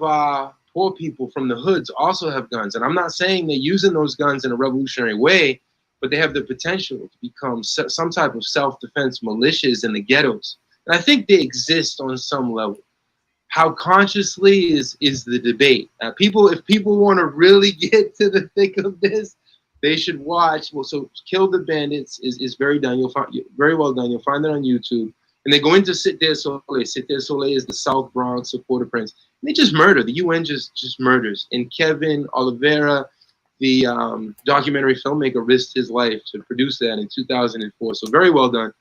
poor people from the hoods also have guns, and I'm not saying they're using those guns in a revolutionary way, but they have the potential to become some type of self-defense militias in the ghettos. And I think they exist on some level. How consciously is the debate. If people want to really get to the thick of this, they should watch. Well, so Kill the Bandits is very done. You'll find very well done. You'll find it on YouTube. And they go into ― Soleil is the South Bronx of Port-au-Prince. And they just murder. The UN just murders. And Kevin Oliveira, the documentary filmmaker, risked his life to produce that in 2004. So very well done.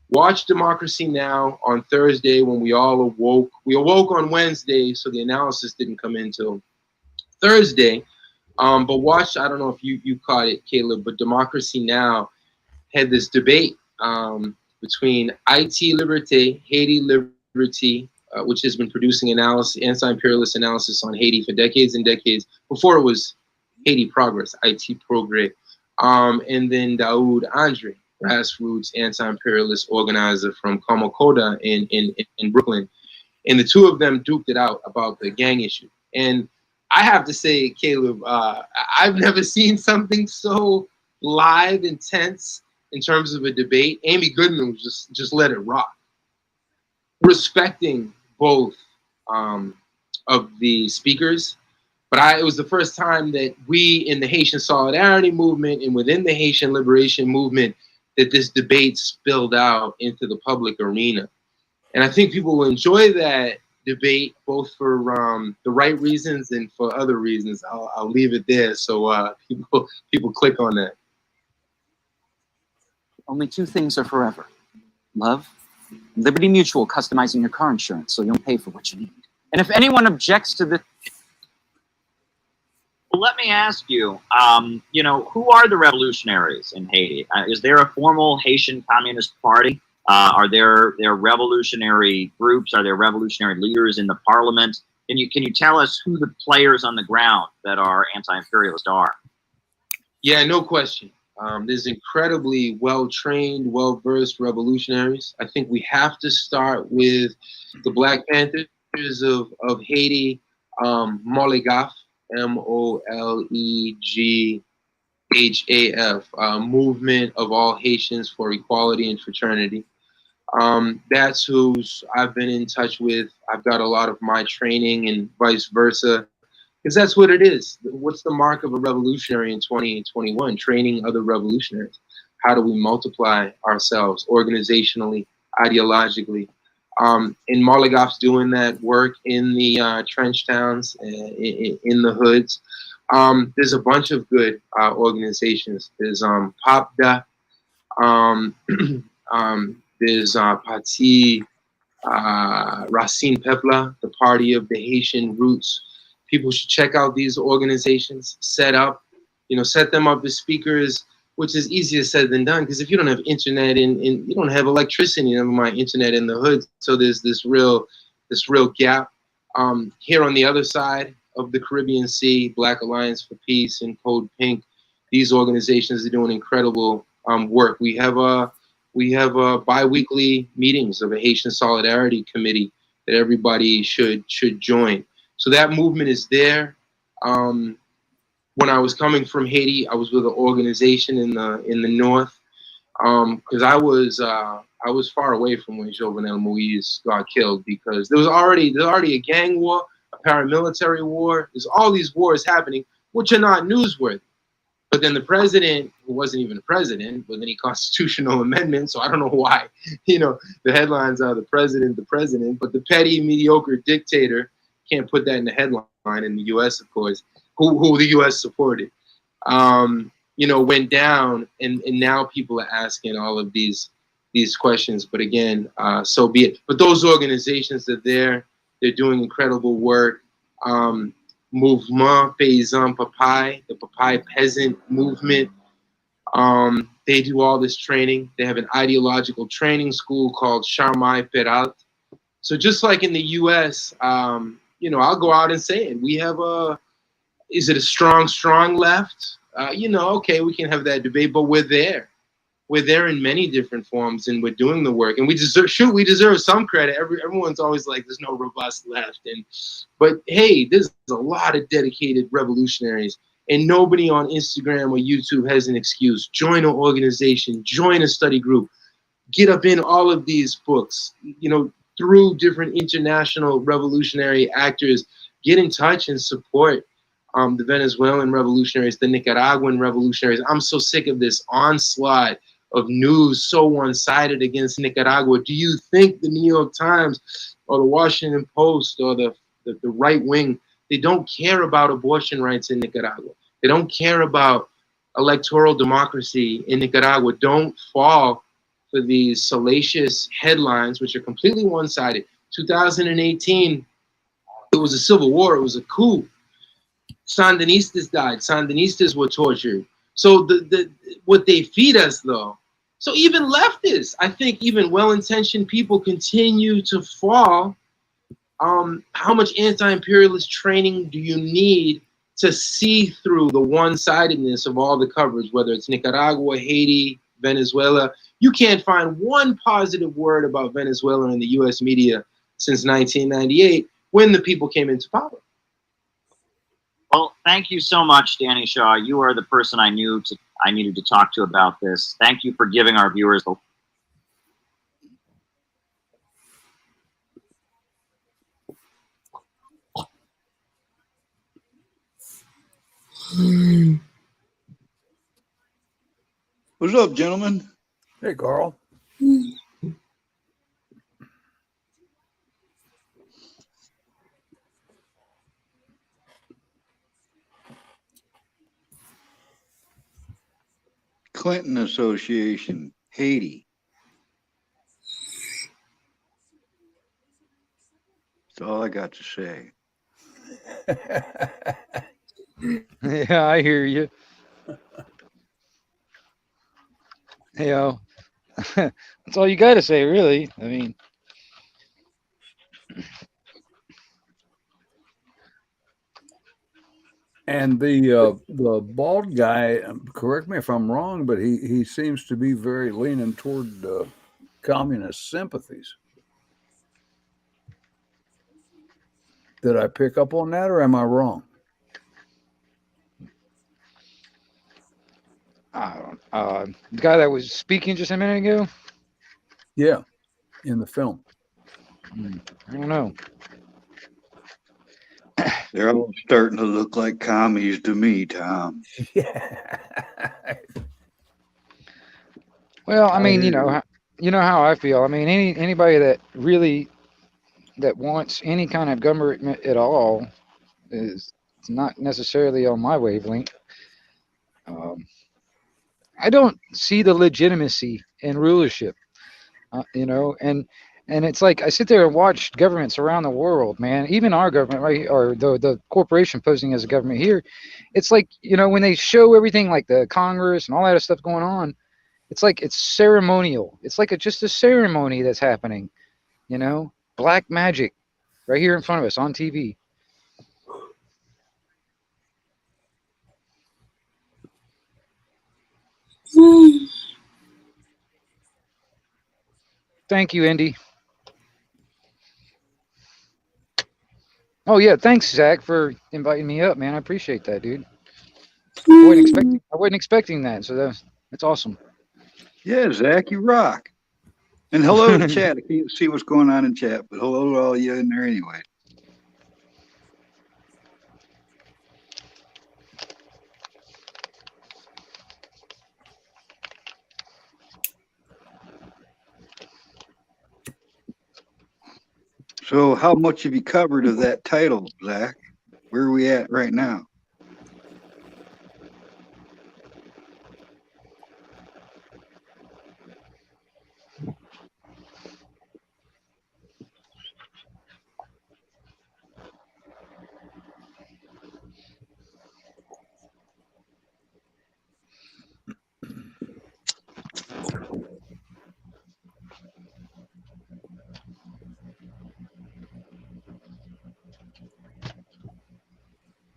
Watch Democracy Now! On Thursday when we all awoke. We awoke on Wednesday, so the analysis didn't come in till Thursday. But watch, I don't know if you caught it, Caleb, but Democracy Now! Had this debate between IT Liberté, Haiti Liberty, which has been producing anti-imperialist analysis on Haiti for decades and decades, before it was Haiti Progress, IT Progrès, and then Daoud Andre, grassroots anti-imperialist organizer from Kamokoda in Brooklyn. And the two of them duked it out about the gang issue. And I have to say, Caleb, I've never seen something so live, intense in terms of a debate. Amy Goodman was just let it rock, respecting both of the speakers, But it was the first time that we in the Haitian Solidarity movement and within the Haitian Liberation movement that this debate spilled out into the public arena. And I think people will enjoy that debate, both for the right reasons and for other reasons. I'll leave it there so people click on that. Only two things are forever: love and Liberty Mutual customizing your car insurance so you don't pay for what you need. And if anyone objects to the... Well, let me ask you, who are the revolutionaries in Haiti? Is there a formal Haitian Communist Party? Are there revolutionary groups? Are there revolutionary leaders in the parliament? Can you tell us who the players on the ground that are anti-imperialist are? Yeah, no question. There's incredibly well-trained, well-versed revolutionaries. I think we have to start with the Black Panthers of Haiti, Molegaf, MOLEGHAF, movement of all Haitians for equality and fraternity. That's who I've been in touch with. I've got a lot of my training and vice versa, because that's what it is. What's the mark of a revolutionary in 2021? Training other revolutionaries. How do we multiply ourselves organizationally, ideologically? And Molegaf's doing that work in the trench towns, in the hoods. There's a bunch of good organizations. There's PAPDA, there's Parti Racine Pepla, the Party of the Haitian Roots. People should check out these organizations, set them up as speakers, which is easier said than done, because if you don't have internet and you don't have electricity, never mind internet in the hood, so there's this real gap. Here on the other side of the Caribbean Sea, Black Alliance for Peace and Code Pink, these organizations are doing incredible work. We have bi-weekly meetings of a Haitian Solidarity Committee that everybody should join. So that movement is there. When I was coming from Haiti, I was with an organization in the north, because I was far away from when Jovenel Moïse got killed, because there's already a gang war, a paramilitary war. There's all these wars happening, which are not newsworthy. But then the president, who wasn't even a president, with any constitutional amendment, so I don't know why, the headlines are the president, but the petty, mediocre dictator, can't put that in the headline in the U.S., of course, who the U.S. supported, went down, and now people are asking all of these questions. But again, so be it. But those organizations are there. They're doing incredible work. Mouvement Paysan Papai, the Papai Peasant Movement. They do all this training. They have an ideological training school called Charmai Peral. So just like in the U.S., I'll go out and say it. We have is it a strong left? Okay, we can have that debate, but we're there. We're there in many different forms, and we're doing the work. And we deserve some credit. Everyone's always like, there's no robust left. But hey, there's a lot of dedicated revolutionaries, and nobody on Instagram or YouTube has an excuse. Join an organization, join a study group, get up in all of these books, through different international revolutionary actors, get in touch and support the Venezuelan revolutionaries, the Nicaraguan revolutionaries. I'm so sick of this onslaught of news so one-sided against Nicaragua. Do you think the New York Times or the Washington Post or the right wing, they don't care about abortion rights in Nicaragua? They don't care about electoral democracy in Nicaragua. Don't fall for these salacious headlines, which are completely one-sided. 2018, it was a civil war. It was a coup. Sandinistas died. Sandinistas were tortured. So what they feed us, though. So even leftists, I think even well-intentioned people continue to fall. How much anti-imperialist training do you need to see through the one-sidedness of all the coverage, whether it's Nicaragua, Haiti, Venezuela? You can't find one positive word about Venezuela in the U.S. media since 1998, when the people came into power. Well, thank you so much, Danny Shaw. You are the person I needed to talk to about this. Thank you for giving our viewers the What's up, gentlemen? Hey, Carl. Clinton Association, Haiti. That's all I got to say. Yeah, I hear you. Hey, that's all you got to say, really. I mean, And the bald guy, correct me if I'm wrong, but he seems to be very leaning toward communist sympathies. Did I pick up on that, or am I wrong? the guy that was speaking just a minute ago. Yeah, in the film. I don't know. They're all starting to look like commies to me, Tom. Yeah. Well, I mean, you know how I feel. I mean, anybody that really that wants any kind of government at all is not necessarily on my wavelength. I don't see the legitimacy in rulership, and it's like I sit there and watch governments around the world, man, even our government, right, or the corporation posing as a government here. It's like, when they show everything like the Congress and all that stuff going on, it's like it's ceremonial. It's like just a ceremony that's happening, black magic right here in front of us on TV. Thank you, Indy. Oh yeah, thanks, Zach, for inviting me up, man. I appreciate that, dude. I wasn't expecting that, so that's awesome. Yeah, Zach, you rock. And hello to chat. I can't see what's going on in chat, but hello to all you in there anyway. So how much have you covered of that title, Zach? Where are we at right now?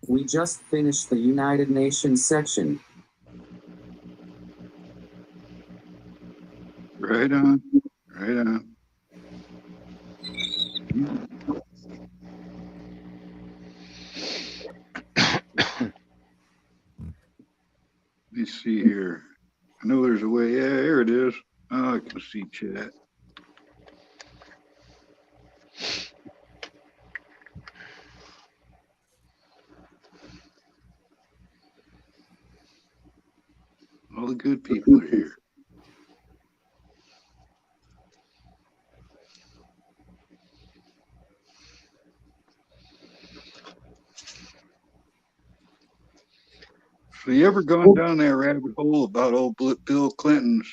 We just finished the United Nations section. Right on. Right on. Let me see here. I know there's a way. Yeah, here it is. Oh, I can see chat. All the good people are here. So you ever gone down that rabbit hole about old Bill Clinton's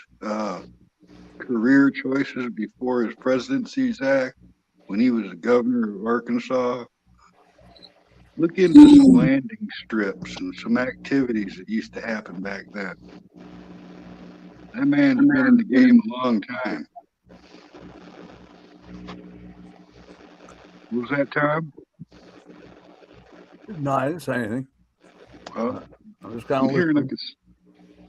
career choices before his presidency, Zach, when he was the governor of Arkansas? Look into some landing strips and some activities that used to happen back then. That man's been in the game a long time. What was that, Tom? No, I didn't say anything. Well, I was kind of hearing like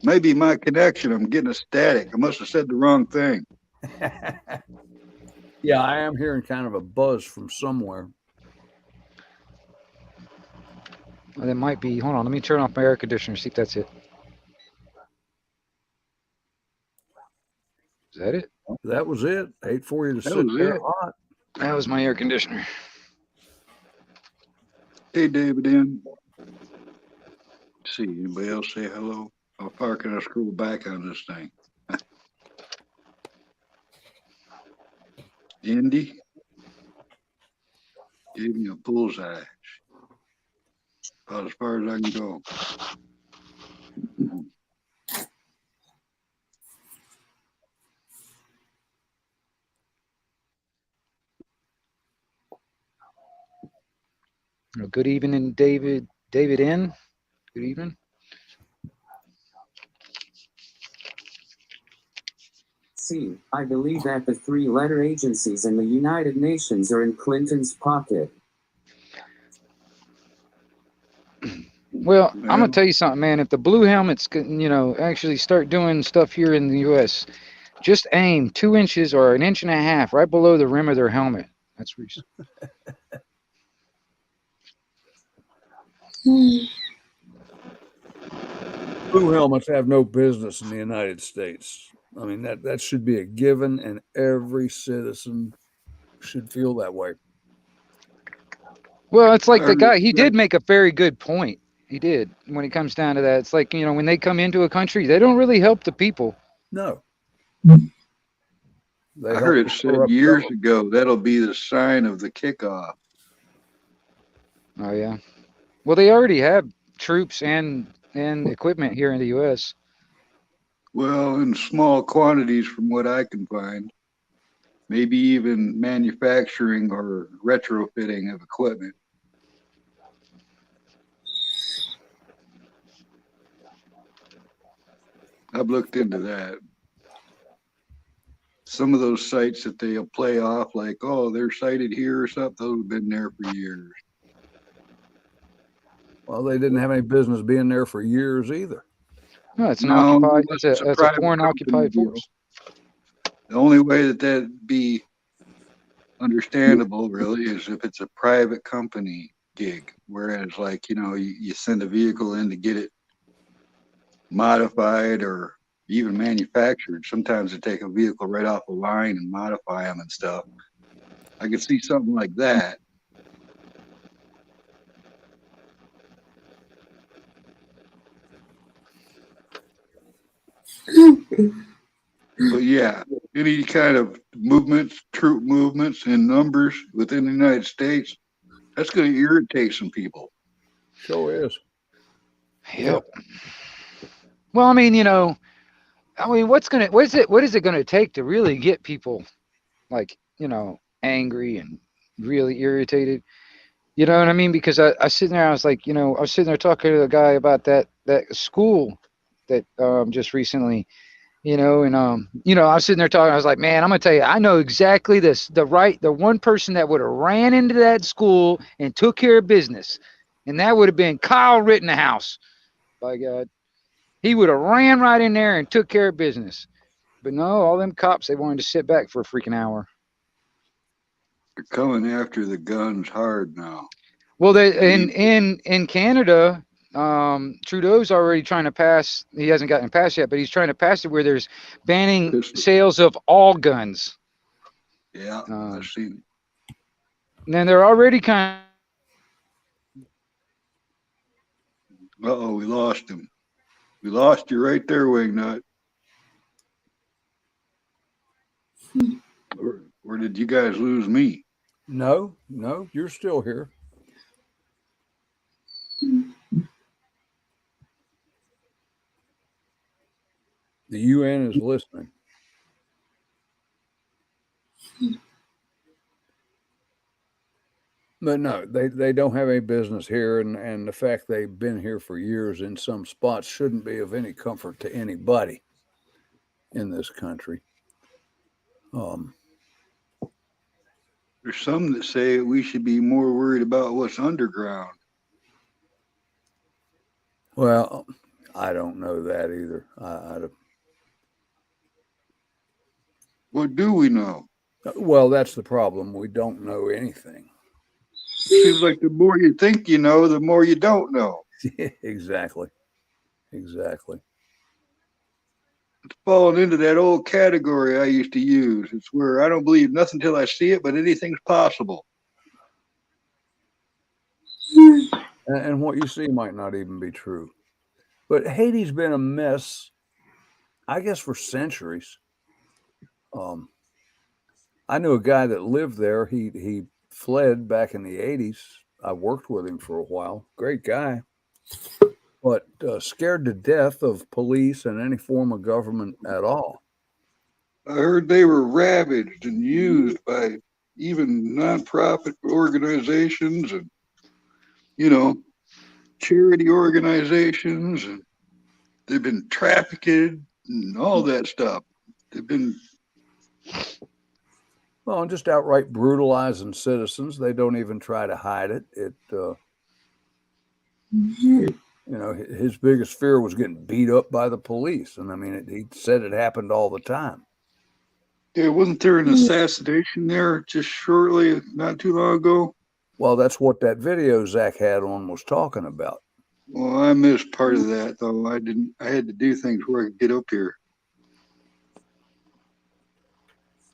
maybe my connection. I'm getting a static. I must have said the wrong thing. Yeah, I am hearing kind of a buzz from somewhere. Well, it might be. Hold on, let me turn off my air conditioner, see if that's it. Is that it? That was it. Hate for you to sit there hot. That was my air conditioner. Hey, David, in. See, anybody else say hello? How far can I scroll back on this thing? Indy gave me a bullseye. About as far as I can go. Good evening, David. David N. Good evening. See, I believe that the three-letter agencies in the United Nations are in Clinton's pocket. Well, I'm gonna tell you something, man. If the blue helmets, actually start doing stuff here in the U.S., just aim 2 inches or 1.5 inches right below the rim of their helmet. That's where Blue helmets have no business in the United States. I mean, that should be a given, and every citizen should feel that way. Well, it's like the guy, he did make a very good point. He did, when it comes down to that. It's like, when they come into a country, they don't really help the people. No. I heard it said years ago, that'll be the sign of the kickoff. Oh, yeah. Well, they already have troops and equipment here in the U.S. Well, in small quantities from what I can find. Maybe even manufacturing or retrofitting of equipment. I've looked into that. Some of those sites that they'll play off like, oh, they're sited here or something, those have been there for years. Well, they didn't have any business being there for years either. No, it's an occupied. It's a foreign occupied force. The only way that'd be understandable, really, is if it's a private company gig. Whereas, like, you send a vehicle in to get it modified or even manufactured. Sometimes they take a vehicle right off a line and modify them and stuff. I could see something like that. But yeah, any kind of movements, troop movements in numbers within the United States, that's going to irritate some people. Sure is. Yep. Well, I mean, what is it going to take to really get people like, angry and really irritated? You know what I mean? Because I was sitting there, I was like, I was sitting there talking to the guy about that school that just recently, and I was sitting there talking, I was like, man, I'm gonna tell you, I know exactly the one person that would have ran into that school and took care of business, and that would have been Kyle Rittenhouse. By God, he would have ran right in there and took care of business. But no, all them cops, they wanted to sit back for a freaking hour. They're coming after the guns hard now. Well, in Canada, Trudeau's already trying to pass. He hasn't gotten passed yet, but he's trying to pass it where there's banning sales of all guns. Yeah, I've seen it. And then they're already kind of. Uh-oh, we lost him. We lost you right there, Wingnut. Or did you guys lose me? No, you're still here. The UN is listening. But no, they don't have any business here, and the fact they've been here for years in some spots shouldn't be of any comfort to anybody in this country. There's some that say we should be more worried about what's underground. Well, I don't know that either. What do we know? Well, that's the problem. We don't know anything. Seems like the more you think you know, the more you don't know. Exactly. It's falling into that old category I used to use. It's where I don't believe nothing till I see it, but anything's possible. And what you see might not even be true. But Haiti's been a mess, I guess, for centuries. I knew a guy that lived there. He fled back in the 80s. I worked with him for a while. Great guy, but scared to death of police and any form of government at all. I heard they were ravaged and used by even nonprofit organizations and, you know, charity organizations, and they've been trafficked and all that stuff. They've been, well, and just outright brutalizing citizens. They don't even try to hide it. You know, his biggest fear was getting beat up by the police, and I mean, he said it happened all the time. yeah, wasn't there an assassination there just shortly, not too long ago? Well, that's what that video Zach had on was talking about. Well, I missed part of that though. I had to do things before I could get up here.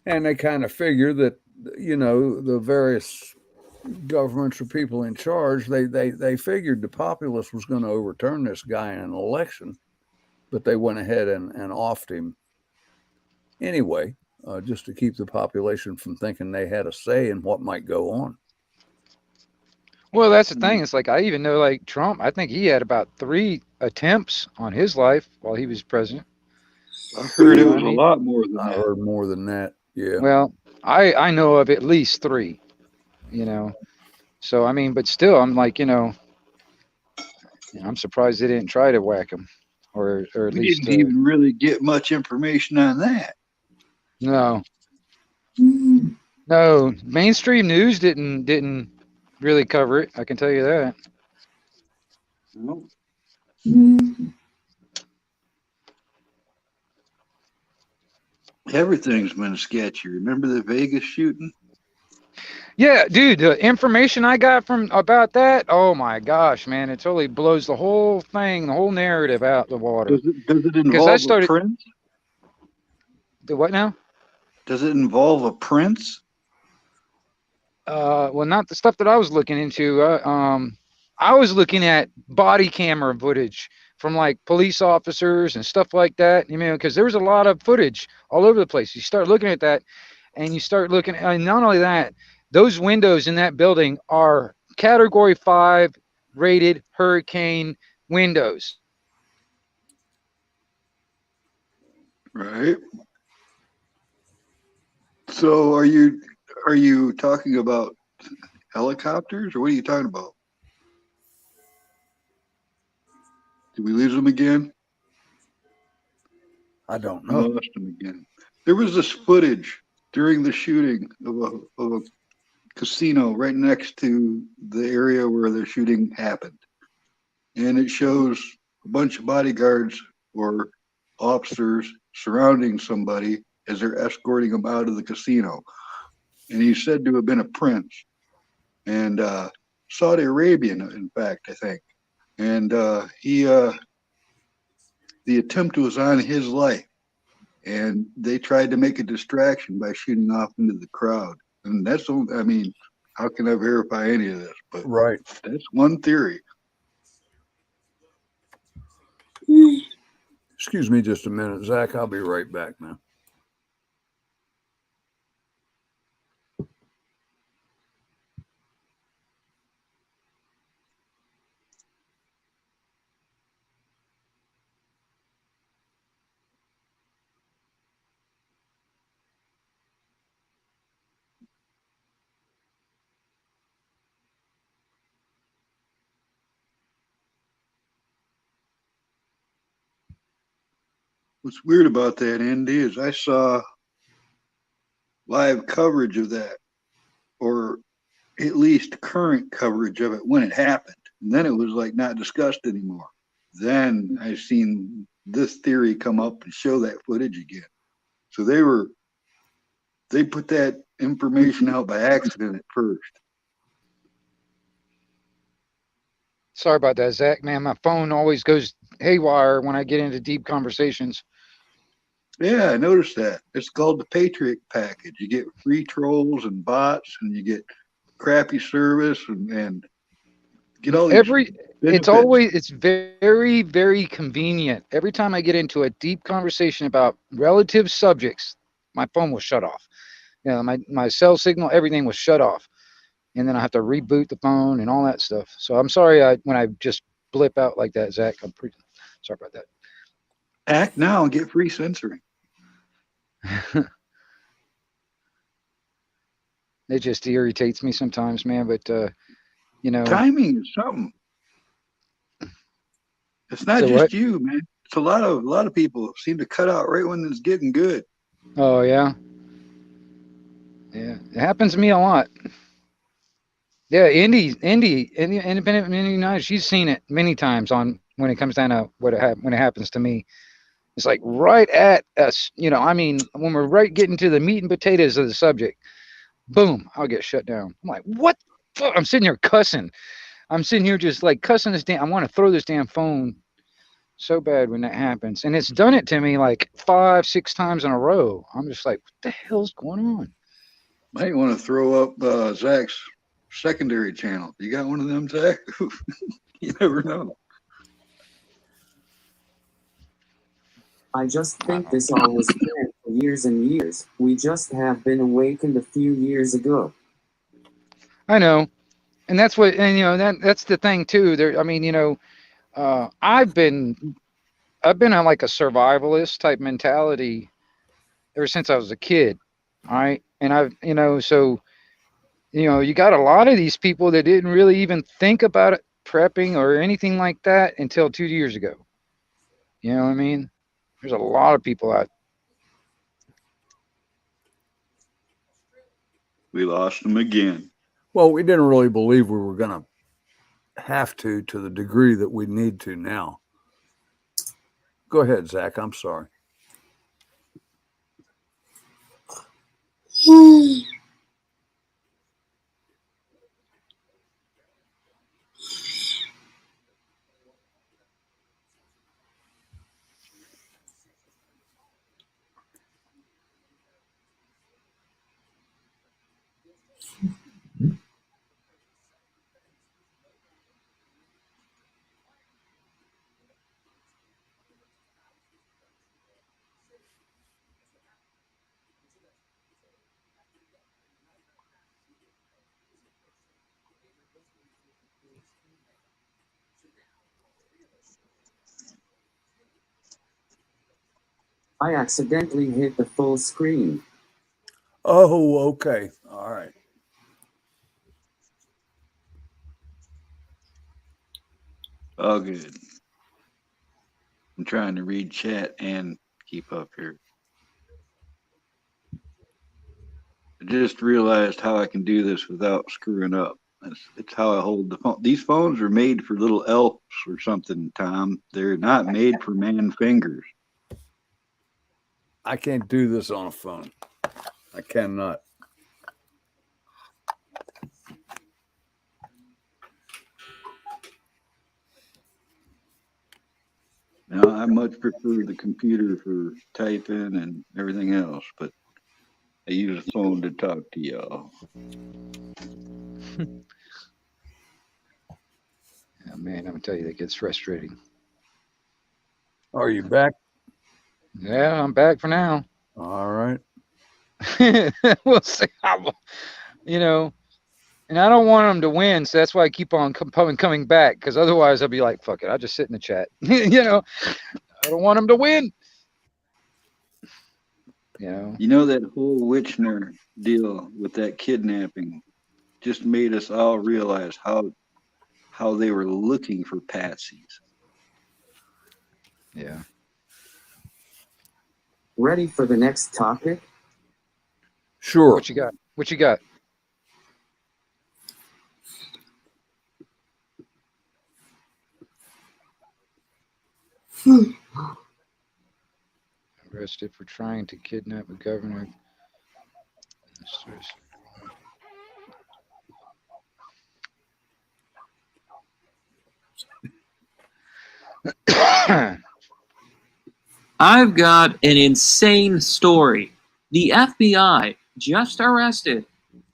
And they kind of figure that, you know, the various governments or people in charge, they figured the populace was going to overturn this guy in an election, but they went ahead and offed him anyway, just to keep the population from thinking they had a say in what might go on. Well, that's the thing. It's like, I even know, like, Trump, I think he had about 3 attempts on his life while he was president. I heard it was a lot more than I that. heard more than that. Yeah. Well, I know of at least 3, you know. So, I mean, but still, I'm like, you know, I'm surprised they didn't try to whack him, or at We least. didn't even really get much information on that. No. No, mainstream news didn't really cover it. I can tell you that. No. Everything's been sketchy. Remember the Vegas shooting? Yeah, dude, the information I got from about that, oh my gosh, man, it totally blows the whole thing, the whole narrative out the water. Does it involve a prince? The what now? Does it involve a prince? Well, not the stuff that I was looking into. I was looking at body camera footage from like police officers and stuff like that. You know, because there was a lot of footage all over the place. You start looking at that, and you start looking, and not only that, those windows in that building are Category 5 rated hurricane windows. Right. So are you talking about helicopters, or what are you talking about? Did we lose them again? I don't I know. lost them again. There was this footage during the shooting of a casino right next to the area where the shooting happened. And it shows a bunch of bodyguards or officers surrounding somebody as they're escorting him out of the casino. And he's said to have been a prince. And Saudi Arabian, in fact, I think. And the attempt was on his life. And they tried to make a distraction by shooting off into the crowd. And that's, I mean, how can I verify any of this? But right, that's one theory. Excuse me just a minute, Zach. I'll be right back now. What's weird about that, Andy, is I saw live coverage of that, or at least current coverage of it when it happened. And then it was like not discussed anymore. Then I seen this theory come up and show that footage again. So they put that information out by accident at first. Sorry about that, Zach. Man, my phone always goes haywire when I get into deep conversations. Yeah, I noticed that. It's called the Patriot Package. You get free trolls and bots, and you get crappy service, and Get all these it's always, it's very, very convenient. Every time I get into a deep conversation about relative subjects, my phone will shut off. You know, my cell signal, everything was shut off. And then I have to reboot the phone and all that stuff. So I'm sorry when I just blip out like that, Zach. I'm pretty sorry about that. Act now and get free censoring. It just irritates me sometimes, man. But you know, timing is something. It's not just you, man. It's a lot of people seem to cut out right when it's getting good. Oh yeah, yeah. It happens to me a lot. Yeah, Independent United. She's seen it many times on when it comes down to when it happens to me. It's like right at us, you know. I mean, when we're getting to the meat and potatoes of the subject, boom, I'll get shut down. I'm like, what? I'm sitting here cussing. I'm sitting here just like cussing this damn. I want to throw this damn phone so bad when that happens, and it's done it to me like 5-6 times in a row. I'm just like, what the hell's going on? Might want to throw up Zach's secondary channel. You got one of them, Zach? You never know. I just think this all was planned for years and years. We just have been awakened a few years ago. I know, and that's what, and you know, that's the thing too. There, I mean, you know, I've been on like a survivalist type mentality ever since I was a kid. All right, and I've, you know, so, you know, you got a lot of these people that didn't really even think about it, prepping or anything like that until 2 years ago. You know what I mean? There's a lot of people out. We lost them again. Well, we didn't really believe we were going to have to the degree that we need to now. Go ahead, Zach. I'm sorry. I accidentally hit the full screen. Oh, okay. All right. Oh, good. I'm trying to read chat and keep up here. I just realized how I can do this without screwing up. It's how I hold the phone. These phones are made for little elves or something, Tom. They're not made for man fingers. I can't do this on a phone. I cannot. Now, I much prefer the computer for typing and everything else, but I use a phone to talk to y'all. Yeah, man, I'm gonna tell you, that gets frustrating. Are you back? Yeah, I'm back for now. All right. We'll see how, you know, and I don't want them to win, so that's why I keep on coming back, because otherwise I'll be like, fuck it, I'll just sit in the chat. You know, I don't want them to win. You know that whole Whitmer deal with that kidnapping just made us all realize how they were looking for patsies. Yeah. Ready for the next topic? Sure. What you got? What you got? Arrested for trying to kidnap a governor. I've got an insane story. The FBI just arrested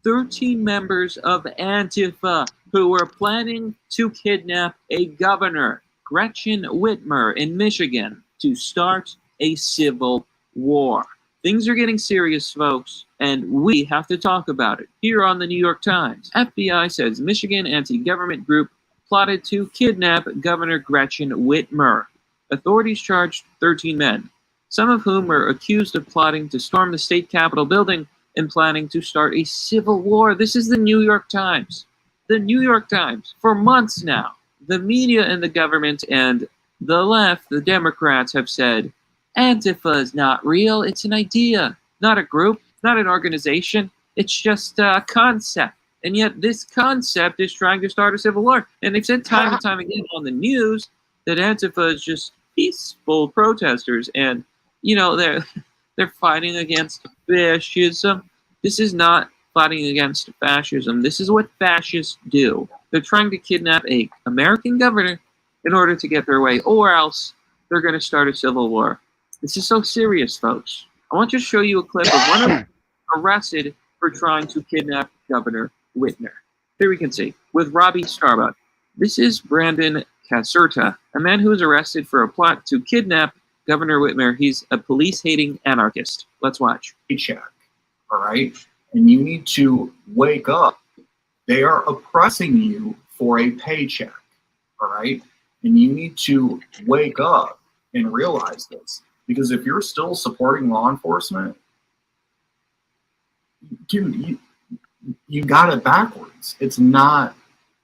13 members of Antifa who were planning to kidnap a governor, Gretchen Whitmer, in Michigan, to start a civil war. Things are getting serious, folks, and we have to talk about it. Here on the New York Times, FBI says Michigan anti-government group plotted to kidnap Governor Gretchen Whitmer. Authorities charged 13 men, some of whom were accused of plotting to storm the state capitol building and planning to start a civil war. This is the New York Times. The New York Times. For months now, the media and the government and the left, the Democrats, have said, Antifa is not real. It's an idea, not a group, not an organization. It's just a concept. And yet this concept is trying to start a civil war. And they've said time and time again on the news that Antifa is just peaceful protesters. And, you know, they're fighting against fascism. This is not fighting against fascism. This is what fascists do. They're trying to kidnap an American governor in order to get their way, or else they're going to start a civil war. This is so serious, folks. I want to show you a clip of one of them arrested for trying to kidnap Governor Whitmer. Here we can see, with Robbie Starbuck. This is Brandon Caserta, a man who was arrested for a plot to kidnap Governor Whitmer. He's a police-hating anarchist. Let's watch. Paycheck, all right? And you need to wake up. They are oppressing you for a paycheck, all right? And you need to wake up and realize this. Because if you're still supporting law enforcement, dude, you got it backwards. It's not,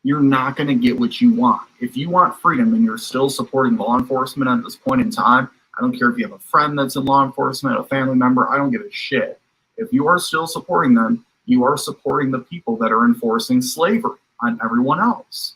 you're not going to get what you want. If you want freedom and you're still supporting law enforcement at this point in time, I don't care if you have a friend that's in law enforcement, a family member, I don't give a shit. If you are still supporting them, you are supporting the people that are enforcing slavery on everyone else.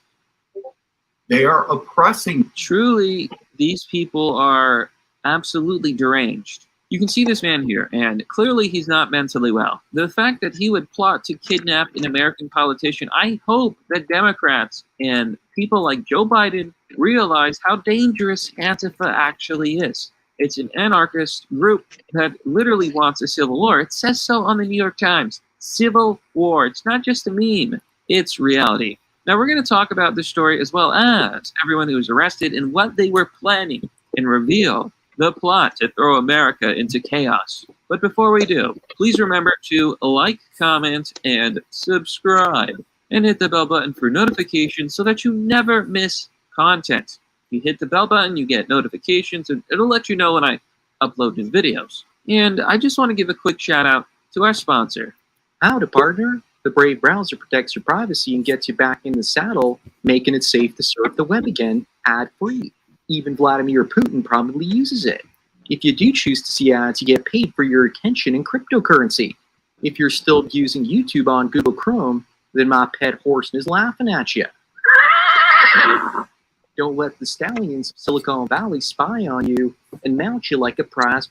They are oppressing. Truly, these people are absolutely deranged. You can see this man here, and clearly he's not mentally well. The fact that he would plot to kidnap an American politician, I hope that Democrats and people like Joe Biden realize how dangerous Antifa actually is. It's an anarchist group that literally wants a civil war. It says so on the New York Times. Civil war. It's not just a meme. It's reality. Now we're going to talk about this story as well as everyone who was arrested and what they were planning and reveal the plot to throw America into chaos. But before we do, please remember to like, comment, and subscribe. And hit the bell button for notifications so that you never miss content. You hit the bell button, you get notifications, and it'll let you know when I upload new videos. And I just want to give a quick shout out to our sponsor. How to partner? The Brave browser protects your privacy and gets you back in the saddle, making it safe to surf the web again, ad-free. Even Vladimir Putin probably uses it. If you do choose to see ads, you get paid for your attention in cryptocurrency. If you're still using YouTube on Google Chrome, then my pet horse is laughing at you. Don't let the stallions of Silicon Valley spy on you and mount you like a prize.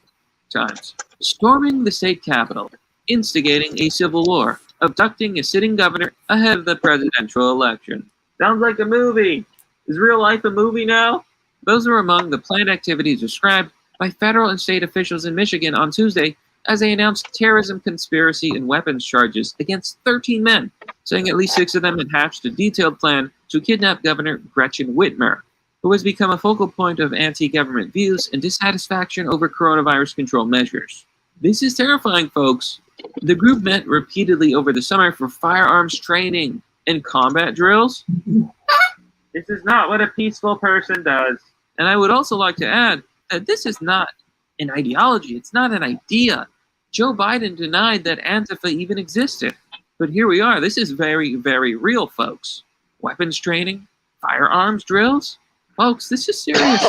Times. Storming the state capitol, instigating a civil war, abducting a sitting governor ahead of the presidential election. Sounds like a movie. Is real life a movie now? Those are among the planned activities described by federal and state officials in Michigan on Tuesday as they announced terrorism, conspiracy, and weapons charges against 13 men, saying at least 6 of them had hatched a detailed plan to kidnap Governor Gretchen Whitmer, who has become a focal point of anti-government views and dissatisfaction over coronavirus control measures. This is terrifying, folks. The group met repeatedly over the summer for firearms training and combat drills. This is not what a peaceful person does. And I would also like to add that this is not an ideology. It's not an idea. Joe Biden denied that Antifa even existed. But here we are. This is very, very real, folks. Weapons training, firearms drills. Folks, this is serious.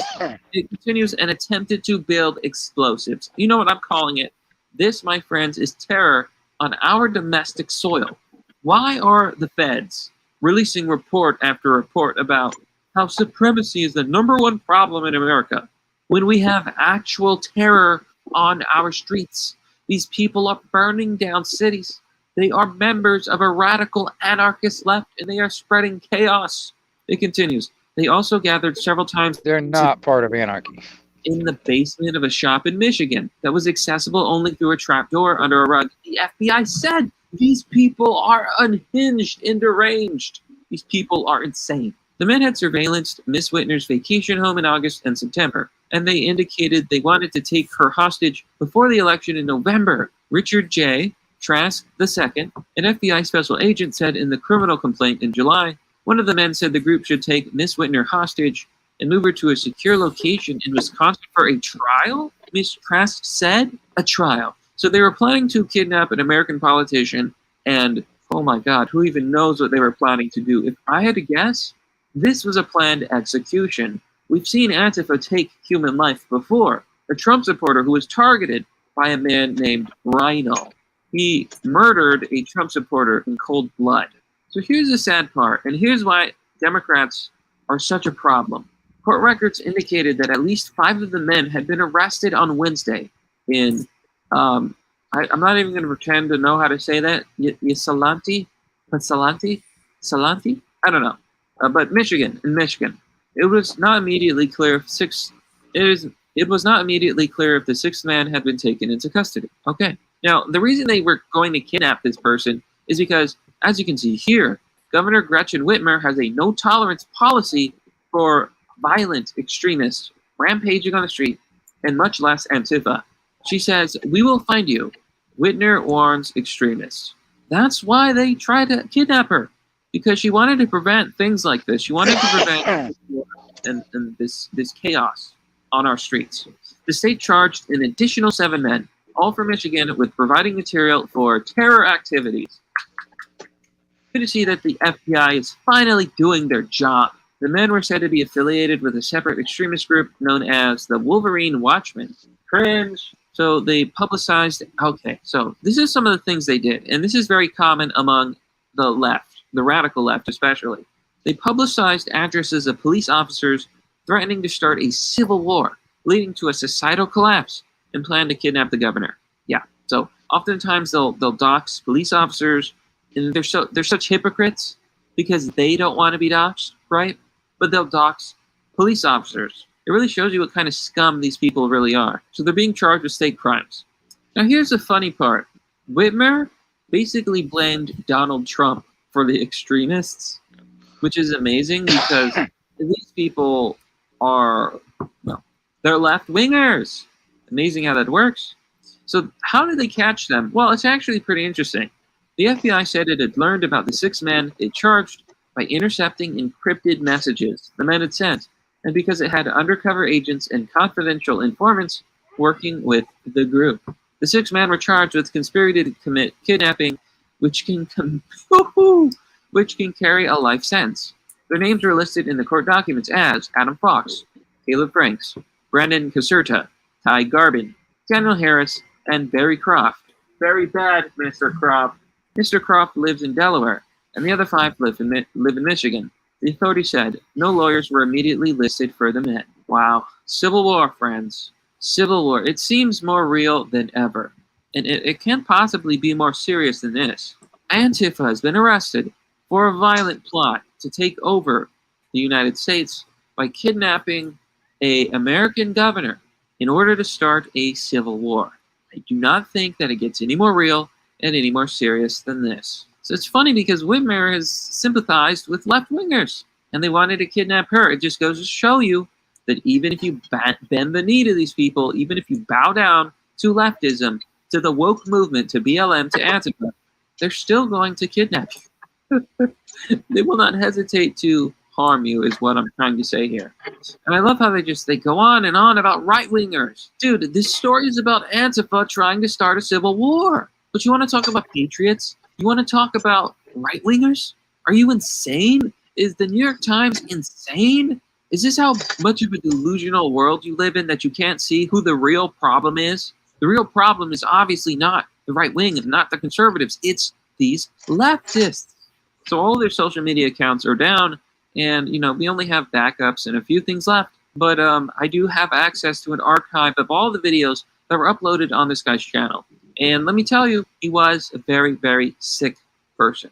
It continues and attempted to build explosives. You know what I'm calling it? This, my friends, is terror on our domestic soil. Why are the feds releasing report after report about how supremacy is the #1 problem in America when we have actual terror on our streets? These people are burning down cities. They are members of a radical anarchist left, and they are spreading chaos. It continues. They also gathered several times. They're not part of anarchy. In the basement of a shop in Michigan that was accessible only through a trapdoor under a rug. The FBI said these people are unhinged and deranged. These people are insane. The men had surveillanced Miss Whitmer's vacation home in August and September, and they indicated they wanted to take her hostage before the election in November. Richard J. Trask II, an FBI special agent, said in the criminal complaint in July, one of the men said the group should take Miss Whitmer hostage and move her to a secure location in Wisconsin for a trial? Miss Trask said a trial. So they were planning to kidnap an American politician, and oh my God, who even knows what they were planning to do? If I had to guess, this was a planned execution. We've seen Antifa take human life before. A Trump supporter who was targeted by a man named Rhino. He murdered a Trump supporter in cold blood. So here's the sad part, and here's why Democrats are such a problem. Court records indicated that at least 5 of the men had been arrested on Wednesday in, I'm not even going to pretend to know how to say that, Ysalanti? Salanti? I don't know. But Michigan. It was not immediately clear if it was not immediately clear if the 6th man had been taken into custody. Okay. Now, the reason they were going to kidnap this person is because, as you can see here, Governor Gretchen Whitmer has a no-tolerance policy for violent extremists rampaging on the street, and much less Antifa. She says, "We will find you." Whitmer warns extremists. That's why they tried to kidnap her, because she wanted to prevent things like this. She wanted to prevent and this chaos on our streets. The state charged an additional 7 men, all from Michigan, with providing material for terror activities. Good to see that the FBI is finally doing their job. The men were said to be affiliated with a separate extremist group known as the Wolverine Watchmen. Cringe. So they publicized, okay, so this is some of the things they did, and this is very common among the left, the radical left especially. They publicized addresses of police officers threatening to start a civil war, leading to a societal collapse, and plan to kidnap the governor. Yeah, so oftentimes they'll dox police officers, and they're such hypocrites because they don't want to be doxxed, right? But they'll dox police officers. It really shows you what kind of scum these people really are. So they're being charged with state crimes. Now here's the funny part. Whitmer basically blamed Donald Trump for the extremists, which is amazing because these people are, well, they're left-wingers. Amazing how that works. So how did they catch them? Well, it's actually pretty interesting. The FBI said it had learned about the 6 men it charged by intercepting encrypted messages the men had sent, and because it had undercover agents and confidential informants working with the group. The 6 men were charged with conspiracy to commit kidnapping, which can carry a life sentence. Their names were listed in the court documents as Adam Fox, Caleb Franks, Brandon Caserta, Ty Garbin, Daniel Harris, and Barry Croft. Very bad, Mr. Croft. Mr. Croft lives in Delaware, and the other 5 live in Michigan. The authority said no lawyers were immediately listed for the men. Wow. Civil war, friends. Civil war. It seems more real than ever. And it can't possibly be more serious than this. Antifa has been arrested for a violent plot to take over the United States by kidnapping an American governor in order to start a civil war. I do not think that it gets any more real and any more serious than this. So it's funny because Whitmer has sympathized with left-wingers, and they wanted to kidnap her. It just goes to show you that even if you bend the knee to these people, even if you bow down to leftism, to the woke movement, to BLM, to Antifa, they're still going to kidnap you. They will not hesitate to harm you, is what I'm trying to say here. And I love how they go on and on about right-wingers. Dude, this story is about Antifa trying to start a civil war. But you want to talk about patriots? You want to talk about right-wingers? Are you insane? Is the New York Times insane? Is this how much of a delusional world you live in that you can't see who the real problem is? The real problem is obviously not the right wing and not the conservatives. It's these leftists. So all their social media accounts are down, and we only have backups and a few things left. But I do have access to an archive of all the videos that were uploaded on this guy's channel. And let me tell you, he was a very, very sick person.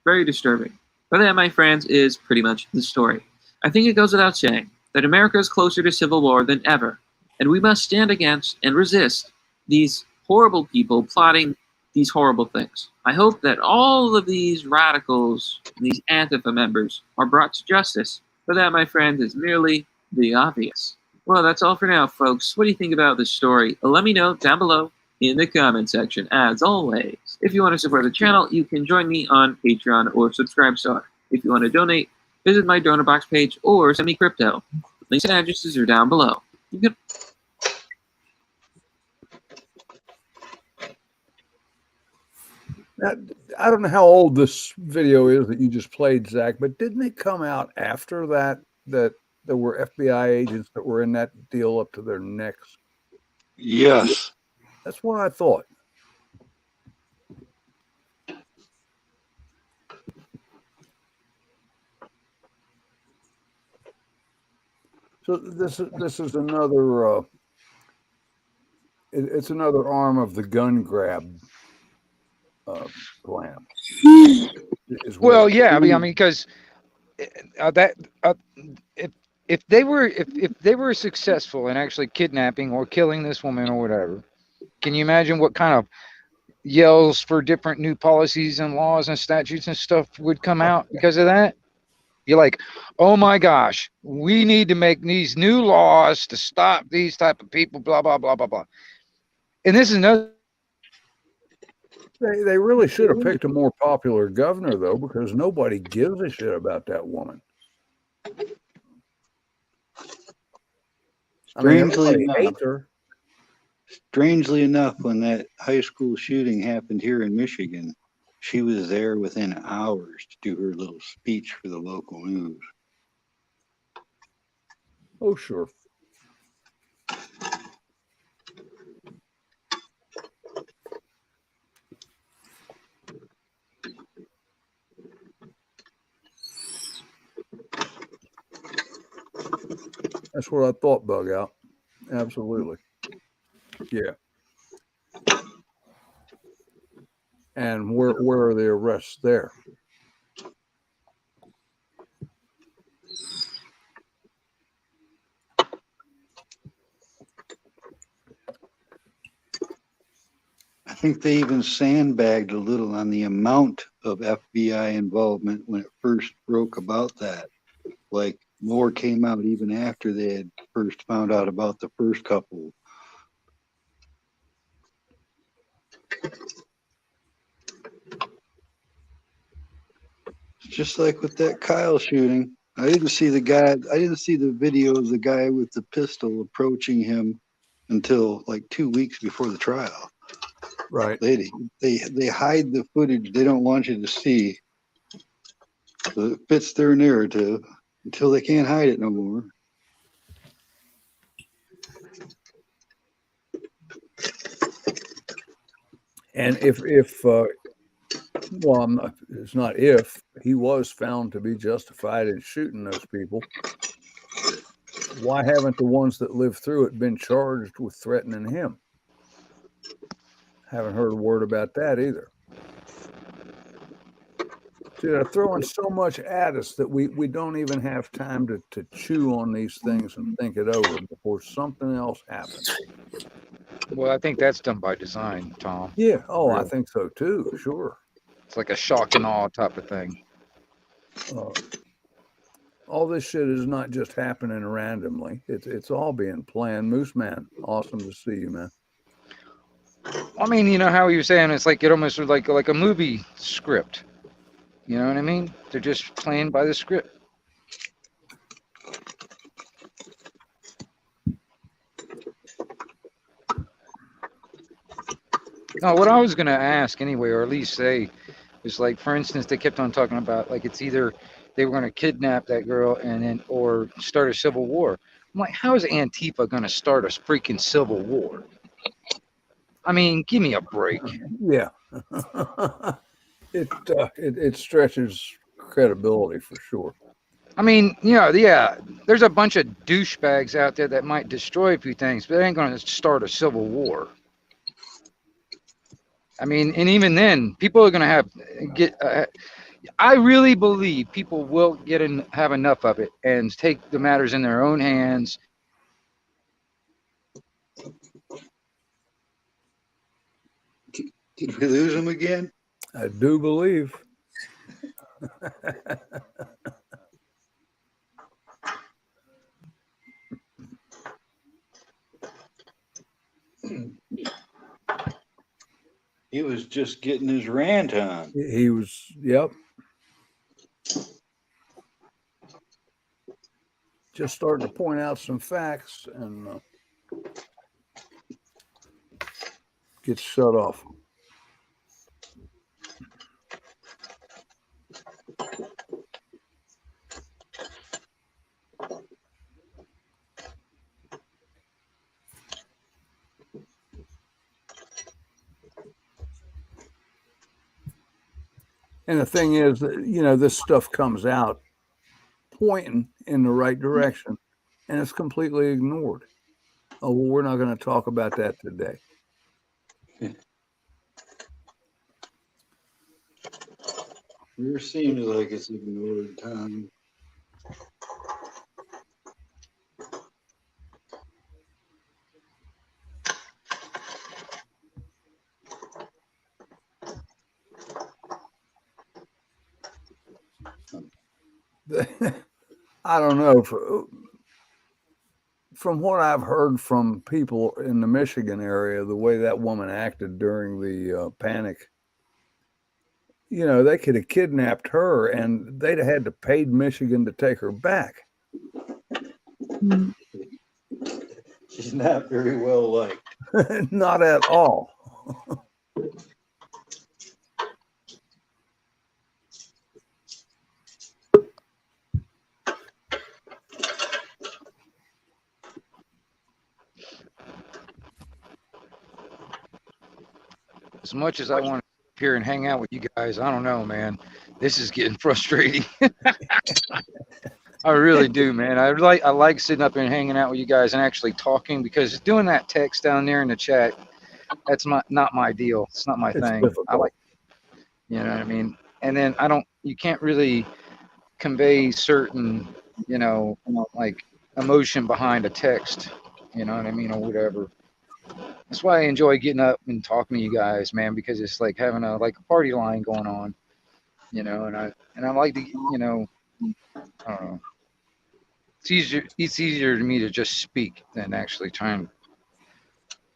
Very disturbing. But that, my friends, is pretty much the story. I think it goes without saying that America is closer to civil war than ever, and we must stand against and resist these horrible people plotting these horrible things. I hope that all of these radicals, these Antifa members, are brought to justice, but that, my friend, is merely the obvious. Well, that's all for now, folks. What do you think about this story? Let me know down below in the comment section. As always, if you want to support the channel, you can join me on Patreon or Subscribestar. If you want to donate, visit my donor box page or send me crypto. Links and addresses are down below. You can Now, I don't know how old this video is that you just played, Zach, but didn't it come out after that there were FBI agents that were in that deal up to their necks? Yes. That's what I thought. So this is another it's another arm of the gun grab plan. Well, yeah, I mean, because if they were successful in actually kidnapping or killing this woman or whatever, can you imagine what kind of yells for different new policies and laws and statutes and stuff would come out because of that? You're like, oh my gosh, we need to make these new laws to stop these type of people, blah, blah, blah, blah, blah. And this is another. They really should have picked a more popular governor, though, because nobody gives a shit about that woman. Strangely enough, when that high school shooting happened here in Michigan, she was there within hours to do her little speech for the local news. Oh, sure. That's what I thought, Bug Out. Absolutely. Yeah. And where are the arrests there? I think they even sandbagged a little on the amount of FBI involvement when it first broke about that. Like, more came out even after they had first found out about the first couple. Just like with that Kyle shooting. I didn't see the video of the guy with the pistol approaching him until like 2 weeks before the trial. Right. They hide the footage they don't want you to see. So it fits their narrative until they can't hide it no more. And well, it's not if, he was found to be justified in shooting those people, why haven't the ones that lived through it been charged with threatening him? Haven't heard a word about that either. See, they're throwing so much at us that we don't even have time to chew on these things and think it over before something else happens. Well, I think that's done by design, Tom. Yeah. Oh, I think so too. Sure. It's like a shock and awe type of thing. All this shit is not just happening randomly. It's all being planned. Moose Man, awesome to see you, man. I mean, you know how you were saying it's like it almost was like a movie script. You know what I mean? They're just playing by the script. No, what I was going to ask anyway, or at least say, is like, for instance, they kept on talking about like it's either they were going to kidnap that girl and then or start a civil war. I'm like, how is Antifa going to start a freaking civil war? I mean, give me a break. Yeah. It stretches credibility for sure. I mean, you know, yeah, there's a bunch of douchebags out there that might destroy a few things, but they ain't going to start a civil war. I mean, and even then, people are going to I really believe people will have enough of it and take the matters in their own hands. Do Did we lose him again? I do believe. He was just getting his rant on. He was, yep. Just starting to point out some facts and gets shut off. And the thing is, this stuff comes out pointing in the right direction, and it's completely ignored. Oh, well, we're not going to talk about that today. Sure seems like it's ignored, Tom. I don't know. From what I've heard from people in the Michigan area, the way that woman acted during the panic, they could have kidnapped her and they'd have had to pay Michigan to take her back. She's not very well liked. Not at all. As much as I want to sit here and hang out with you guys, I don't know, man. This is getting frustrating. I really do, man. I like sitting up here and hanging out with you guys and actually talking, because doing that text down there in the chat, that's not my deal. It's not my thing. Difficult. I like, you know what I mean? And then you can't really convey certain, like emotion behind a text, you know what I mean, or whatever. That's why I enjoy getting up and talking to you guys, man, because it's like having a party line going on, and I like to, I don't know. It's easier to me to just speak than actually trying.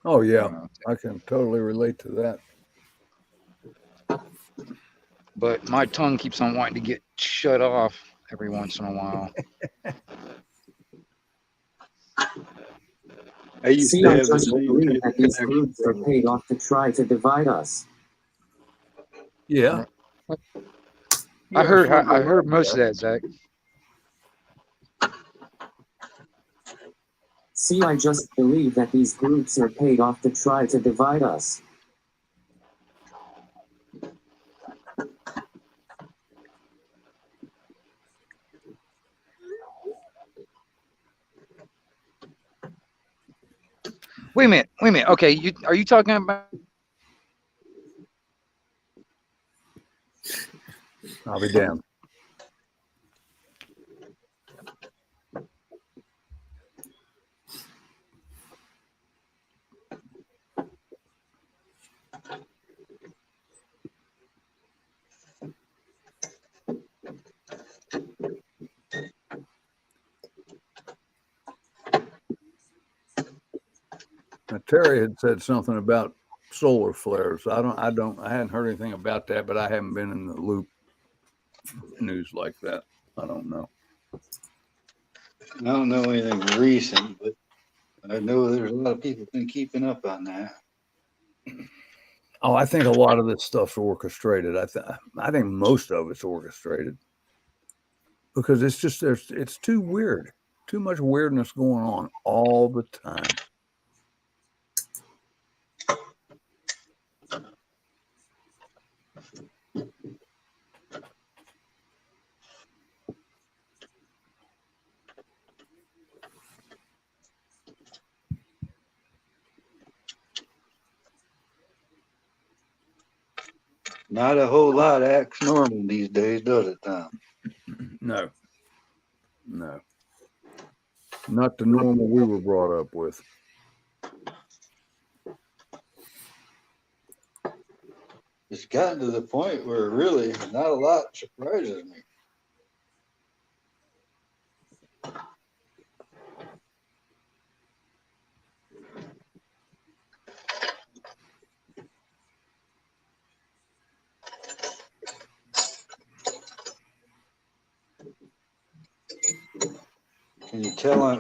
Oh yeah, I can totally relate to that. But my tongue keeps on wanting to get shut off every once in a while. I just believe that these groups are paid off to try to divide us. Yeah. I heard most of that, Zach. See, I just believe that these groups are paid off to try to divide us. Wait a minute. Okay, are you talking about? I'll be damned. Now, Terry had said something about solar flares. I hadn't heard anything about that, but I haven't been in the loop news like that. I don't know. I don't know anything recent, but I know there's a lot of people been keeping up on that. Oh, I think a lot of this stuff's orchestrated. I think most of it's orchestrated because it's too weird. Too much weirdness going on all the time. Not a whole lot acts normal these days, does it, Tom? No. Not the normal we were brought up with. It's gotten to the point where really not a lot surprises me.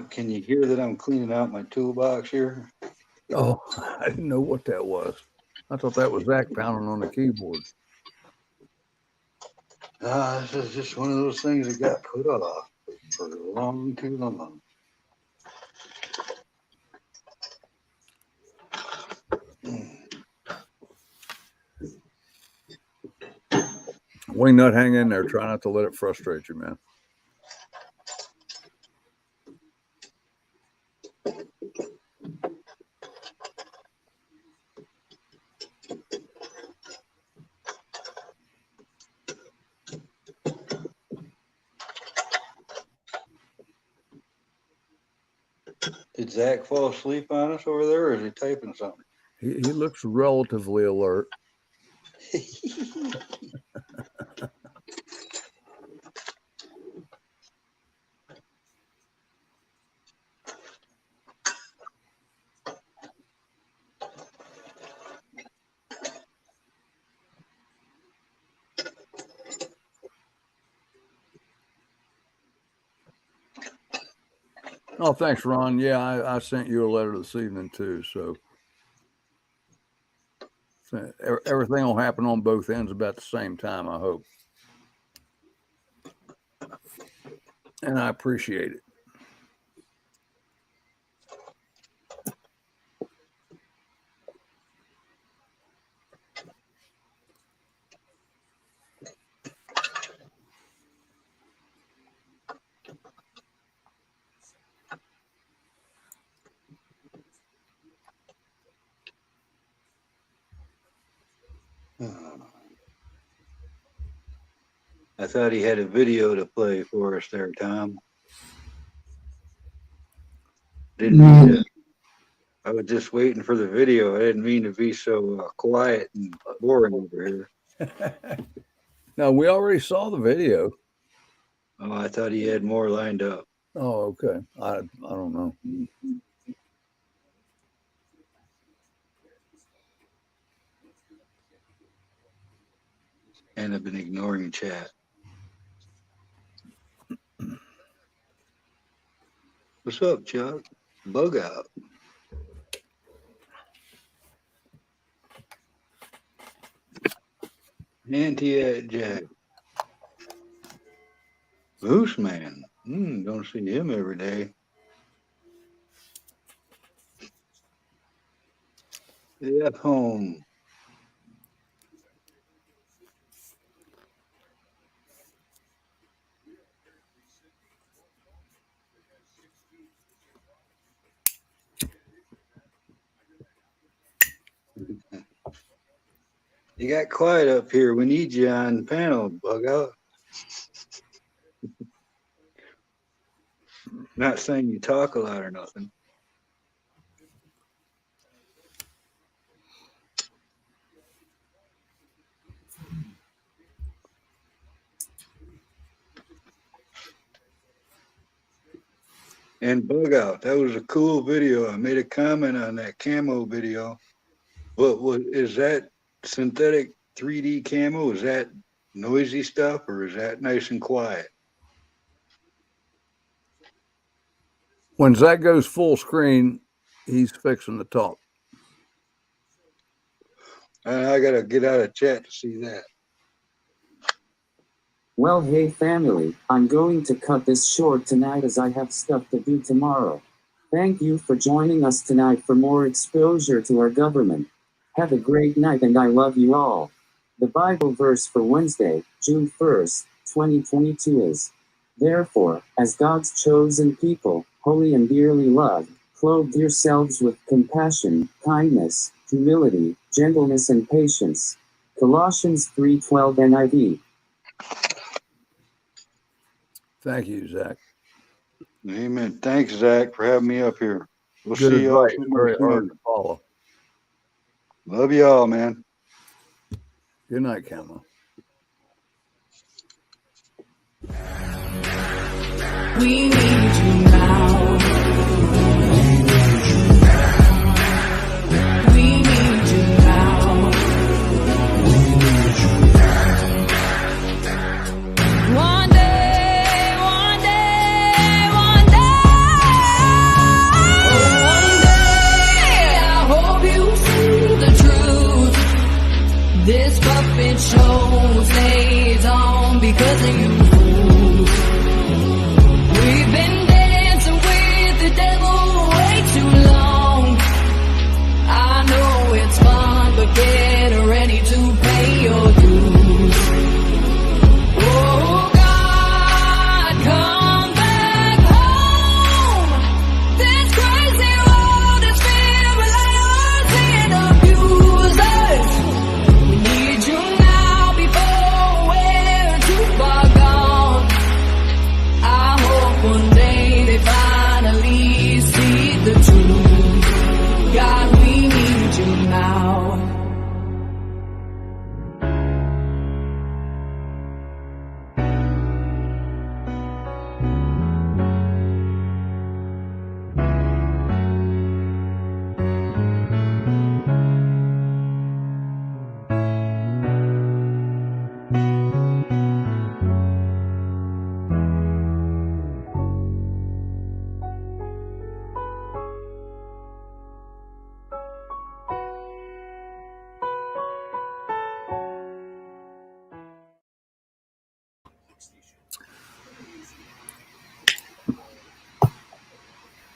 Can you hear that I'm cleaning out my toolbox here? Oh, I didn't know what that was. I thought that was Zach pounding on the keyboard. This is just one of those things that got put off for long too long. Wingnut, hang in there. Try not to let it frustrate you, man. Did Zach fall asleep on us over there, or is he typing something? He looks relatively alert. Oh, thanks, Ron. Yeah, I sent you a letter this evening too. So everything will happen on both ends about the same time, I hope. And I appreciate it. I thought he had a video to play for us there, Tom. Didn't mean to. I was just waiting for the video. I didn't mean to be so quiet and boring over here. No, we already saw the video. Oh, I thought he had more lined up. Oh, okay. I don't know. And I've been ignoring chat. What's up, Chuck? Bug out. Jack. Moose Man. Don't see him every day. Yeah, home. You got quiet up here. We need you on the panel, Bug out. Not saying you talk a lot or nothing. And Bug out. That was a cool video. I made a comment on that camo video. What is that synthetic 3D camo? Is that noisy stuff or is that nice and quiet? When Zach goes full screen, he's fixing to talk. I gotta get out of chat to see that. Well, hey family, I'm going to cut this short tonight as I have stuff to do tomorrow. Thank you for joining us tonight for more exposure to our government. Have a great night and I love you all. The Bible verse for Wednesday, June 1st, 2022 is, "Therefore, as God's chosen people, holy and dearly loved, clothe yourselves with compassion, kindness, humility, gentleness and patience." Colossians 3:12 NIV. Thank you, Zach. Amen. Thanks, Zach, for having me up here. We'll Good see y'all advice. Very hard to follow. Love y'all, man. Good night, Kama. We need you now. We need you now. One day, one day, one day, I hope you see the truth. This puppet show stays on because of you. We've been dancing with the devil way too long. I know it's fun, but get ready to pay your dues. Oh God, come back home. This crazy world is filled with liars and abusers. We need you now before we're too far gone. I hope one day they finally see the truth. God, we need you now.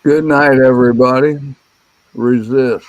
Good night, everybody. Resist.